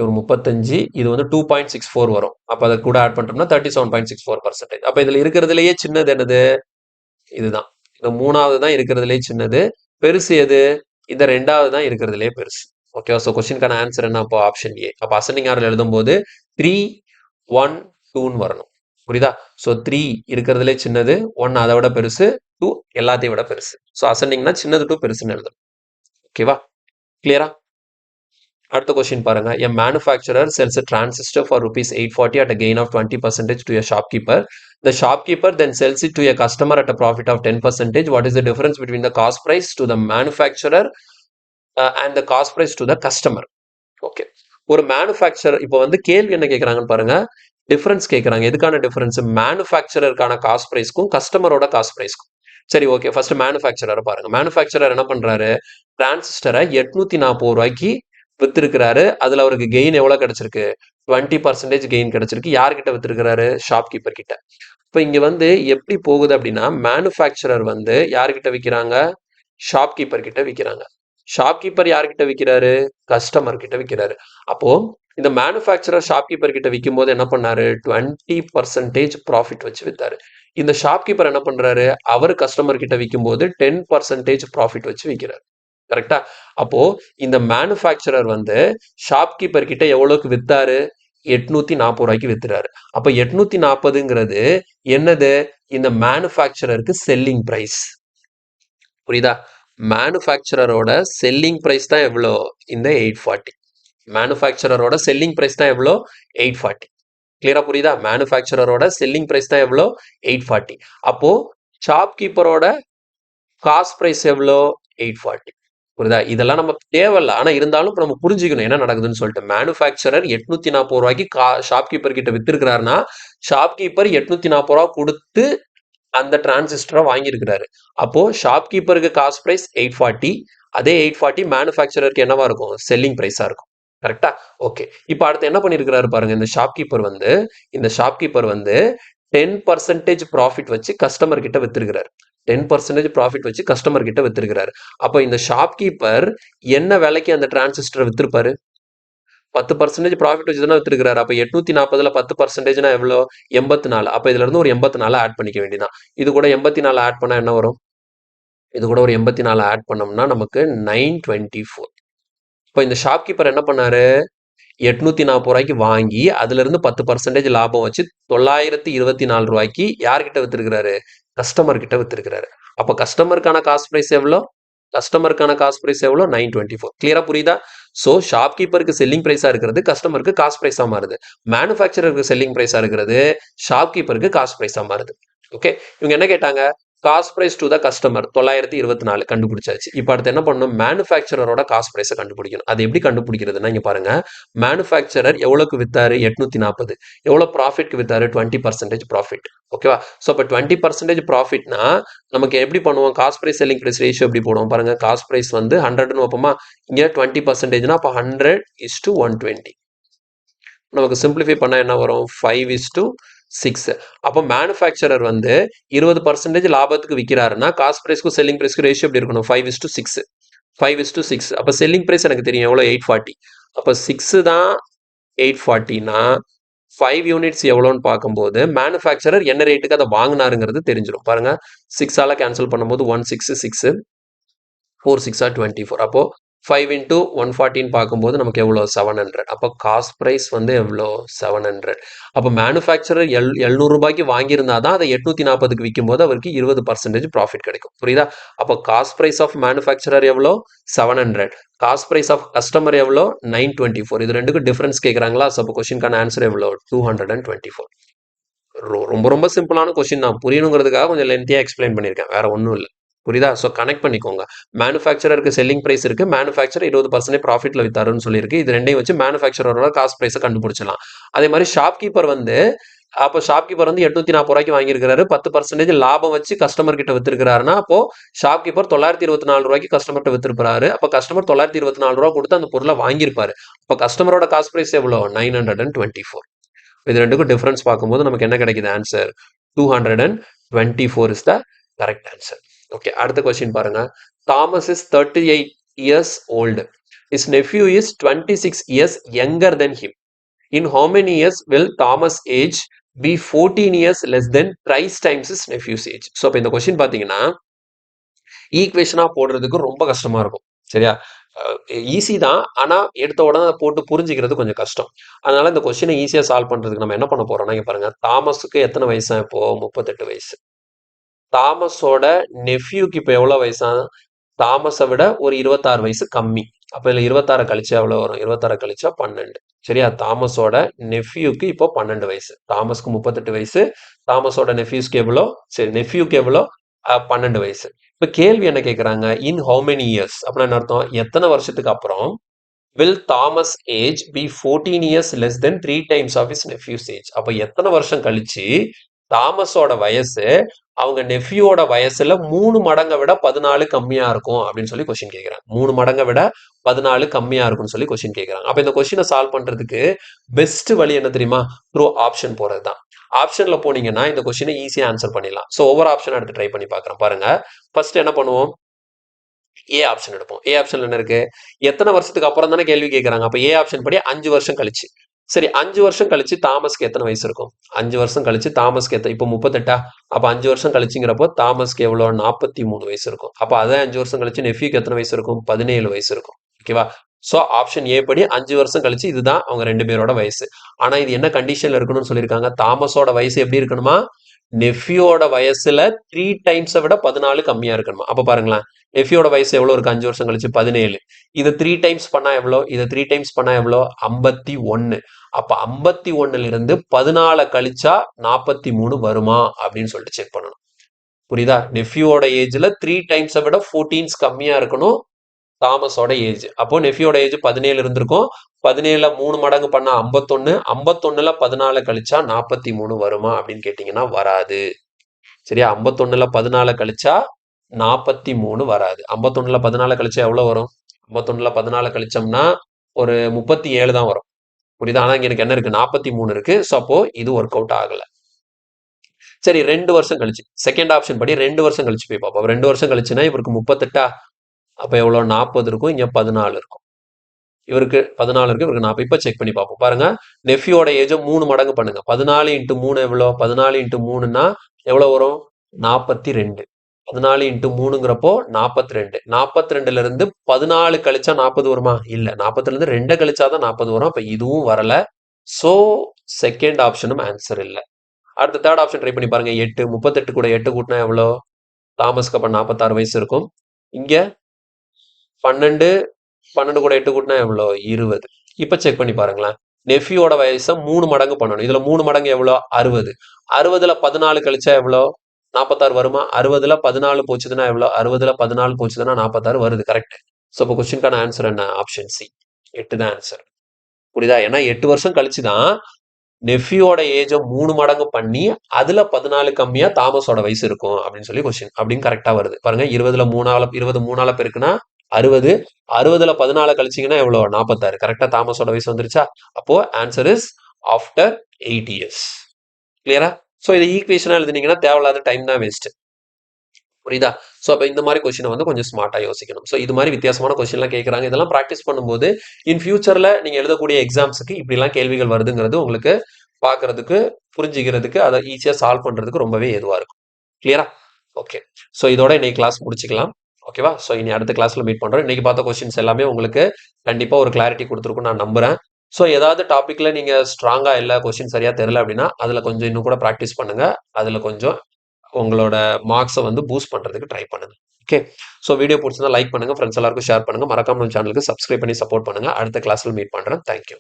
ஒரு 35, இது வந்து 2.64 வரும். அப்போ அதை கூட ஆட் பண்ணிட்டோம்னா 37.64%. அப்போ இதில் இருக்கிறதுலையே சின்னது என்னது? இதுதான். இந்த மூணாவது தான் இருக்கிறதுலே சின்னது. பெருசு எது? இந்த ரெண்டாவது தான் இருக்கிறதுலே பெருசு. ஓகேவா? ஸோ கொஸ்டினுக்கான ஆன்சர் என்ன? அப்போ ஆப்ஷன் ஏ. அப்போ அசெண்டிங் ஆர்டர் எழுதும்போது 3, 1, 2ன்னு வரணும். புரியுதா? ஸோ 3 இருக்கிறதுலே சின்னது, 1 அதை விட பெருசு, 2 எல்லாத்தையும் விட பெருசு. ஸோ அசெண்டிங்னா சின்னது டு பெருசுன்னு எழுதணும். ஓகேவா? கிளியரா? அடுத்த கொஸ்டின் பாருங்க. A manufacturer sells a transistor for rupees 840 at a gain of 20% to a shopkeeper. The shopkeeper then sells it to a customer at a profit of 10%. What is the difference between the cost price to the manufacturer and the cost price to the customer? Okay. ஒரு manufacturer இப்போ வந்து கேள்வி என்ன கேட்குறாங்கன்னு பாருங்க. Difference கேட்குறாங்க. எதுக்கான difference? மேனுஃபேக்சரருக்கான cost ப்ரைஸ்க்கும் கஸ்டமரோட cost ப்ரைஸ்க்கும். சரி, okay. First மேனுஃபேக்சரரை பாருங்க. மேனுஃபேக்சரர் என்ன பண்றாரு? டிரான்சிஸ்டரை 840 ரூபாய்க்கு வித்திருக்கிறாரு. அதுல அவருக்கு கெயின் எவ்வளவு கிடைச்சிருக்கு? 20% கெயின் கிடைச்சிருக்கு. யார்கிட்ட வித்திருக்கிறாரு? ஷாப்கீப்பர் கிட்ட. இப்போ இங்க வந்து எப்படி போகுது அப்படின்னா, மேனுஃபேக்சரர் வந்து யார்கிட்ட விற்கிறாங்க? ஷாப்கீப்பர் கிட்ட விற்கிறாங்க. ஷாப்கீப்பர் யார்கிட்ட விற்கிறாரு? கஸ்டமர் கிட்ட விற்கிறாரு. அப்போ இந்த மேனுஃபேக்சரர் ஷாப்கீப்பர் கிட்ட விற்கும் போது என்ன பண்ணாரு? 20% ப்ராஃபிட் வச்சு வித்தாரு. இந்த ஷாப்கீப்பர் என்ன பண்றாரு? அவர் கஸ்டமர் கிட்ட விற்கும் போது 10% ப்ராஃபிட் வச்சு விற்கிறாரு. கரெக்டா? அப்போ இந்த மேனுஃபேக்சரர் வந்து ஷாப்கீப்பர் கிட்ட எவ்வளவுக்கு வித்தாரு? 840 ரூபாய்க்கு வித்துறாரு. அப்ப 840ங்கிறது என்னது? இந்த மேனுஃபேக்சரருக்கு செல்லிங் பிரைஸ். புரியுதா? மேனுஃபேக்சரரோட செல்லிங் பிரைஸ் தான் எவ்வளோ? இந்த 840. மேனுஃபேக்சரரோட செல்லிங் பிரைஸ் தான் எவ்வளோ? 840. கிளியரா புரியுதா? மேனுஃபேக்சரரோட செல்லிங் பிரைஸ் தான் எவ்வளோ? 840. அப்போ ஷாப்கீப்பரோட காஸ்ட் பிரைஸ் எவ்வளோ? 840. புரியுதா? இதெல்லாம் நமக்கு தேவையில்ல. ஆனா இருந்தாலும் நம்ம புரிஞ்சுக்கணும் என்ன நடக்குதுன்னு சொல்லிட்டு. மேனுஃபேக்சரர் 840 ரூபாய்க்கு ஷாப்கீப்பர் கிட்ட வித்திருக்கிறாருன்னா, ஷாப்கீப்பர் 840 ரூபா கொடுத்து அந்த டிரான்சிஸ்டரை வாங்கியிருக்கிறாரு. அப்போ ஷாப்கீப்பருக்கு காஸ்ட் பிரைஸ் 840. அதே 840 மேனுஃபேக்சரருக்கு என்னவா இருக்கும்? செல்லிங் பிரைஸா இருக்கும். கரெக்டா? ஓகே. இப்போ அடுத்து என்ன பண்ணிருக்கிறாரு பாருங்க. இந்த ஷாப்கீப்பர் வந்து 10% ப்ராஃபிட் வச்சு கஸ்டமர் கிட்ட வித்திருக்கிறாரு. 10% ப்ராஃபிட் வச்சு கஸ்டமர் கிட்ட வித்திருக்கிறாரு. அப்போ இந்த ஷாப்கீப்பர் என்ன விலைக்கு அந்த டிரான்சிஸ்டரை வித்திருப்பாரு? 10% ப்ராஃபிட் வச்சு தானே வித்திருக்கிறாரு. அப்போ 840ல 10%னா எவ்வளோ? 84. அப்போ இதுல இருந்து ஒரு 84 ஆட் பண்ணிக்க வேண்டியதான். இது கூட 84 ஆட் பண்ணா என்ன வரும்? இது கூட ஒரு 84 ஆட் பண்ணோம்னா நமக்கு 924. இப்போ இந்த ஷாப்கீப்பர் என்ன பண்ணாரு? 840 ரூபாய்க்கு வாங்கி அதுல இருந்து 10% லாபம் வச்சு 924 ரூபாய்க்கு யார்கிட்ட வித்திருக்கிறாரு? கஸ்டமர் கிட்ட வித்திருக்கிறாரு. அப்ப கஸ்டமருக்கான காஸ்ட் பிரைஸ் எவ்வளோ? 924. கிளியரா புரியுதா? சோ ஷாப்கீப்பருக்கு செல்லிங் பிரைஸா இருக்கிறது கஸ்டமருக்கு காஸ்ட் பிரைஸா மாறுது. மேனுஃபேக்சரருக்கு செல்லிங் பிரைஸா இருக்கிறது ஷாப்கீப்பருக்கு காஸ்ட் பிரைஸா மாறுது. ஓகே. இவங்க என்ன கேட்டாங்க? Cost price to the customer 924 கண்டுபிடிச்சாச்சு. இப்போ அடுத்து என்ன பண்ணணும்? மேனுஃபேக்சரரோட காஸ்ட் பிரைஸை கண்டுபிடிக்கணும். அது எப்படி கண்டுபிடிக்கிறதுனா இங்க பாருங்க. மேனுஃபேக்சரர் எவ்வளவுக்கு வித்தாரு? 840. எவ்வளவு ப்ராஃபிட்க்கு வித்தாரு? 20% ப்ராஃபிட். ஓகேவா? ஸோ அப்போ 20% ப்ராஃபிட்னா நமக்கு எப்படி பண்ணுவோம்? Cost price selling price ratio எப்படி போடுவோம் பாருங்க. காஸ்ட் பிரைஸ் வந்து 100ன்னு வைப்போமா? இங்க 20%னா அப்போ 100:120. நமக்கு சிம்பிளிஃபை பண்ணா என்ன வரும்? 5:6. அப்போ மேனுஃபேக்சரர் வந்து 20% லாபத்துக்கு விற்கிறாருன்னா காஸ்ட் பிரைஸ்க்கும் செல்லிங் பிரைஸ்க்கும் ரேஷியோ எப்படி இருக்கணும்? 5:6. 5:6. அப்போ செல்லிங் பிரைஸ் எனக்கு தெரியும் எவ்வளோ? 840. அப்போ 6 தான் 840னா 5 யூனிட்ஸ் எவ்வளோன்னு பார்க்கும்போது மேனுஃபேக்சரர் என்ன ரேட்டுக்கு அதை வாங்கினாருங்கிறது தெரிஞ்சிடும். பாருங்க, 6ஆல கேன்சல் பண்ணும்போது 166, 4 6 24. அப்போ 5 into 140 பார்க்கும்போது நமக்கு எவ்வளோ? 700. அப்போ காஸ்ட் பிரைஸ் வந்து எவ்வளோ? 700. அப்போ மேனுஃபேக்சரர் 700 ரூபாய்க்கு வாங்கியிருந்தா தான் அதை 840க்கு விற்கும் போது அவருக்கு 20% ப்ராஃபிட் கிடைக்கும். புரியுதா? அப்போ காஸ்ட் பிரைஸ் ஆஃப் மேனுஃபேக்சரர் எவ்வளோ? 700. காஸ்ட் பிரைஸ் ஆஃப் கஸ்டமர் எவ்வளோ? 924. இது ரெண்டுக்கும் டிஃபரன்ஸ் கேட்குறாங்களா? ஸோ அப்போ கொஸ்டினுக்கான ஆன்சர் எவ்வளோ? 224. ரொம்ப ரொம்ப சிம்பிளான கொஸ்டின் தான். புரியணுங்கிறதுக்காக கொஞ்சம் லென்த்தியாக எக்ஸ்பிளைன் பண்ணியிருக்கேன். வேற ஒன்றும் இல்லை. புரியுதா? ஸோ கனெக்ட் பண்ணிக்கோங்க. மேனுஃபேக்சரருக்கு செல்லிங் பிரைஸ் இருக்கு. மேனுஃபேக்சரர் 20% ப்ராஃபிட்ல வித்தாருன்னு சொல்லியிருக்கு. இது ரெண்டையும் வச்சு மேனுஃபேக்சரோட காஸ்ட் பிரைஸை கண்டுபிடிச்சலாம். அதே மாதிரி ஷாப்கீப்பர் வந்து அப்போ ஷாப்கீப்பர் வந்து 840 ரூபாய்க்கு வாங்கியிருக்காரு. 10% லாபம் வச்சு கஸ்டமர் கிட்ட வித்திருக்காருன்னா அப்போ ஷாப்கீப்பர் 924 ரூபாய்க்கு கஸ்டமர்கிட்ட வித்திருப்பாரு. அப்போ கஸ்டமர் 924 ரூபா கொடுத்து அந்த பொருளை வாங்கியிருப்பாரு. அப்போ கஸ்டமரோட காஸ்ட் பிரைஸ் எவ்வளோ? 924. இது ரெண்டுக்கும் டிஃபரன்ஸ் பார்க்கும்போது நமக்கு என்ன கிடைக்குது answer 224 is the correct answer. Okay, அடுத்த கொஸ்டின் பாருங்க. Thomas is 38 years old. His nephew is 26 years younger than him. In how many years will Thomas' age be 14 years less than thrice times his nephew's age? So இப்போ இந்த question பார்த்தீங்கன்னா ஈக்குவேஷனாக போடுறதுக்கு ரொம்ப கஷ்டமா இருக்கும். சரியா, ஈஸி தான், ஆனால் எடுத்த உடனே போட்டு புரிஞ்சுக்கிறது கொஞ்சம் கஷ்டம். அதனால இந்த கொஸ்டினை ஈஸியாக சால்வ் பண்ணுறதுக்கு நம்ம என்ன பண்ண போறோம்னா, இங்க பாருங்க, தாமஸுக்கு எத்தனை வயசா இப்போ 38 வயசு. தாமஸோட நெஃப்யூக்கு இப்போ எவ்வளோ வயசா, தாமஸை விட ஒரு 26 வயசு கம்மி. அப்போ இதில் 26 கழிச்சா எவ்வளோ வரும், 26 கழிச்சா 12. சரியா, தாமஸோட நெஃப்யூக்கு இப்போ 12 வயசு. தாமஸ்க்கு 38 வயசு, தாமஸோட நெஃப்யூஸ்க்கு எவ்வளோ, சரி நெஃப்யூக்கு எவ்வளோ, 12 வயசு. இப்போ கேள்வி என்ன கேட்குறாங்க, இன் ஹவு மெனி இயர்ஸ் அப்படின்னா என்ன அர்த்தம், எத்தனை வருஷத்துக்கு அப்புறம் will Thomas age be 14 years less than 3 times of his nephew's age? அப்போ எத்தனை வருஷம் கழிச்சு தாமஸோட வயசு அவங்க நெஃப்யூவோட வயசுல 3 மடங்கை விட 14 கம்மியா இருக்கும் அப்படின்னு சொல்லி கொஸ்டின் கேட்கிறாங்க. 3 மடங்கை விட 14 கம்மியா இருக்கும்னு சொல்லி கொஸ்டின் கேட்கிறாங்க. அப்ப இந்த கொஸ்டினை சால்வ் பண்றதுக்கு பெஸ்ட் வழி என்ன தெரியுமா, த்ரூ ஆப்ஷன் போறதுதான். ஆப்ஷன்ல போனீங்கன்னா இந்த கொஸ்டினை ஈஸியா ஆன்சர் பண்ணிடலாம். ஸோ ஒவ்வொரு ஆப்ஷன் எடுத்து ட்ரை பண்ணி பார்க்குறேன். பாருங்க, ஃபர்ஸ்ட் என்ன பண்ணுவோம், ஏ ஆப்ஷன் எடுப்போம். ஏ ஆப்ஷன்ல என்ன இருக்கு, எத்தனை வருஷத்துக்கு அப்புறம் தானே கேள்வி கேட்கறாங்க. அப்ப ஏ ஆப்ஷன் படி 5 வருஷம் கழிச்சு. சரி, 5 வருஷம் கழிச்சு தாமஸ்க்கு எத்தனை வயசு இருக்கும், 5 வருஷம் கழிச்சு தாமஸ்க்கு இப்போ 38, அப்ப 5 வருஷம் கழிச்சுங்கிறப்போ தாமஸ்க்கு எவ்வளோ 43 வயசு இருக்கும். அப்ப அதே 5 வருஷம் கழிச்சு நெஃப்யூக்கு எத்தனை வயசு இருக்கும், 17 வயசு இருக்கும். ஓகேவா, ஸோ ஆப்ஷன் ஏ படி 5 வருஷம் கழிச்சு இதுதான் அவங்க 2 பேரோட வயசு. ஆனா இது என்ன கண்டிஷன்ல இருக்கணும்னு சொல்லியிருக்காங்க, தாமஸோட வயசு எப்படி இருக்கணுமா, நெஃப்யூவோட வயசுல 3 டைம்ஸை விட 14 கம்மியா இருக்கணுமா. அப்ப பாருங்களேன், நெஃப்யூவோட வயசு எவ்வளோ இருக்கு, 5 வருஷம் கழிச்சு 17. இதை 3 டைம்ஸ் பண்ணா எவ்வளோ, இதை 3 டைம்ஸ் பண்ணா எவ்வளோ, 51. அப்ப 51ல இருந்து 14 கழிச்சா 43 வருமா அப்படின்னு சொல்லிட்டு செக் பண்ணணும். புரியுதா, நெஃப்யூவோட ஏஜ்ல 3 டைம்ஸை விட 14 கம்மியா இருக்கணும் தாமஸோட ஏஜ். அப்போ நெஃப்யூவோட ஏஜ் 17 இருந்திருக்கும். 17ல 3 மடங்கு பண்ணா 51, 51ல 14 கழிச்சா 43 வருமா அப்படின்னு கேட்டீங்கன்னா வராது. சரியா, 51ல 14 கழிச்சா 43 வராது. 51ல 14 கழிச்சா எவ்வளவு வரும், 51ல 14 கழிச்சோம்னா ஒரு 37 தான் வரும். புரியுதா, ஆனா இங்க எனக்கு என்ன இருக்கு, 43 இருக்கு. ஸோ அப்போ இது ஒர்க் அவுட் ஆகல. சரி, 2 வருஷம் கழிச்சு, செகண்ட் ஆப்ஷன் படி 2 வருஷம் கழிச்சு போய் பார்ப்போம். 2 வருஷம் கழிச்சுன்னா இவருக்கு 38, அப்ப எவ்வளவு 40 இருக்கும், இங்க 14 இருக்கும். இவருக்கு 14 இருக்கு, இவருக்கு 40. இப்ப செக் பண்ணி பார்ப்போம். பாருங்க, நெஃப்யூவோட ஏஜ் 3 மடங்கு பண்ணுங்க. 14 × 3 எவ்வளோ, 14 × 3ன்னா எவ்வளவு வரும், 42. 14 × 3ங்கிறப்போ 42. 42ல இருந்து 14 கழிச்சா 40 வருமா, இல்ல. 40ல இருந்து 2 கழிச்சாதான் 40 வரும். அப்ப இதுவும் வரல. சோ செகண்ட் ஆப்ஷனும் ஆன்சர் இல்ல. அடுத்த தேர்ட் ஆப்ஷன் ட்ரை பண்ணி பாருங்க. 8, 38 கூட 8 கூட்டினா எவ்வளோ, தாமஸ்க்கு அப்ப 46 வயசு இருக்கும். இங்க 12, 12 கூட 8 கூட்டினா எவ்வளோ, 20. இப்ப செக் பண்ணி பாருங்களேன், நெஃப்யூவோட வயசை 3 மடங்கு பண்ணணும். இதுல 3 மடங்கு எவ்வளோ, 60. 60ல 14 கழிச்சா எவ்வளோ, 46 வருமா. 60ல 14 போச்சுதுன்னா எவ்வளோ, 60ல 14 போச்சுதுன்னா 46 வருது. கரெக்ட். ஸோ இப்போ கொஸ்டினுக்கான ஆன்சர் என்ன, ஆப்ஷன் சி, 8 தான் ஆன்சர். புரியுதா, ஏன்னா 8 வருஷம் கழிச்சு தான் நெஃப்யூவோட ஏஜை 3 மடங்கு பண்ணி அதுல 14 கம்மியா தாமஸோட வயசு இருக்கும் அப்படின்னு சொல்லி கொஸ்டின் அப்படின்னு கரெக்டா வருது. பாருங்க, 20ல 3ஆல பெருக்குனா 60, 60ல 14 கழிச்சிங்கன்னா எவ்வளோ, 46. கரெக்டா தாமஸோட வயசு வந்துருச்சா. அப்போ ஆன்சர் இஸ் ஆஃப்டர் 8 இயர்ஸ். கிளியரா. ஸோ இதை ஈக்குவேஷனா எழுதினீங்கன்னா தேவையில்லாத டைம் தான் வேஸ்ட். புரியுதா. ஸோ அப்போ இந்த மாதிரி கொஸ்டினை வந்து கொஞ்சம் ஸ்மார்ட்டா யோசிக்கணும். ஸோ இது மாதிரி வித்தியாசமான கொஸ்டின்லாம் கேட்குறாங்க. இதெல்லாம் ப்ராக்டிஸ் பண்ணும்போது இன் ஃபியூச்சர்ல நீங்க எழுதக்கூடிய எக்ஸாம்ஸுக்கு இப்படிலாம் கேள்விகள் வருதுங்கிறது உங்களுக்கு பார்க்கறதுக்கு, புரிஞ்சுக்கிறதுக்கு, அதை ஈஸியா சால்வ் பண்றதுக்கு ரொம்பவே ஏதுவா இருக்கும். கிளியரா. ஓகே, ஸோ இதோட இன்னைக்கு கிளாஸ் முடிச்சுக்கலாம். ஓகேவா. ஸோ இனி அடுத்த கிளாஸ்ல மீட் பண்றோம். இன்னைக்கு பார்த்த கொஸ்டின்ஸ் எல்லாமே உங்களுக்கு கண்டிப்பா ஒரு கிளாரிட்டி கொடுத்துருக்கும் நான் நம்புறேன். ஸோ ஏதாவது டாபிக்ல நீங்க ஸ்ட்ராங்கா இல்லை, கொஸ்டின் சரியா தெரியல அப்படின்னா அதுல கொஞ்சம் இன்னும் கூட ப்ராக்டிஸ் பண்ணுங்க. அதுல கொஞ்சம் உங்களோட மார்க்ஸை வந்து பூஸ்ட் பண்றதுக்கு ட்ரை பண்ணுங்க. ஓகே, ஸோ வீடியோ பிடிச்சிருந்தா லைக் பண்ணுங்க, ஃப்ரெண்ட்ஸ் எல்லாருக்கும் ஷேர் பண்ணுங்க, மறக்காம நம்ம சேனலுக்கு சப்ஸ்கிரைப் பண்ணி சப்போர்ட் பண்ணுங்க. அடுத்த கிளாஸ்ல மீட் பண்றேன். தேங்க்யூ.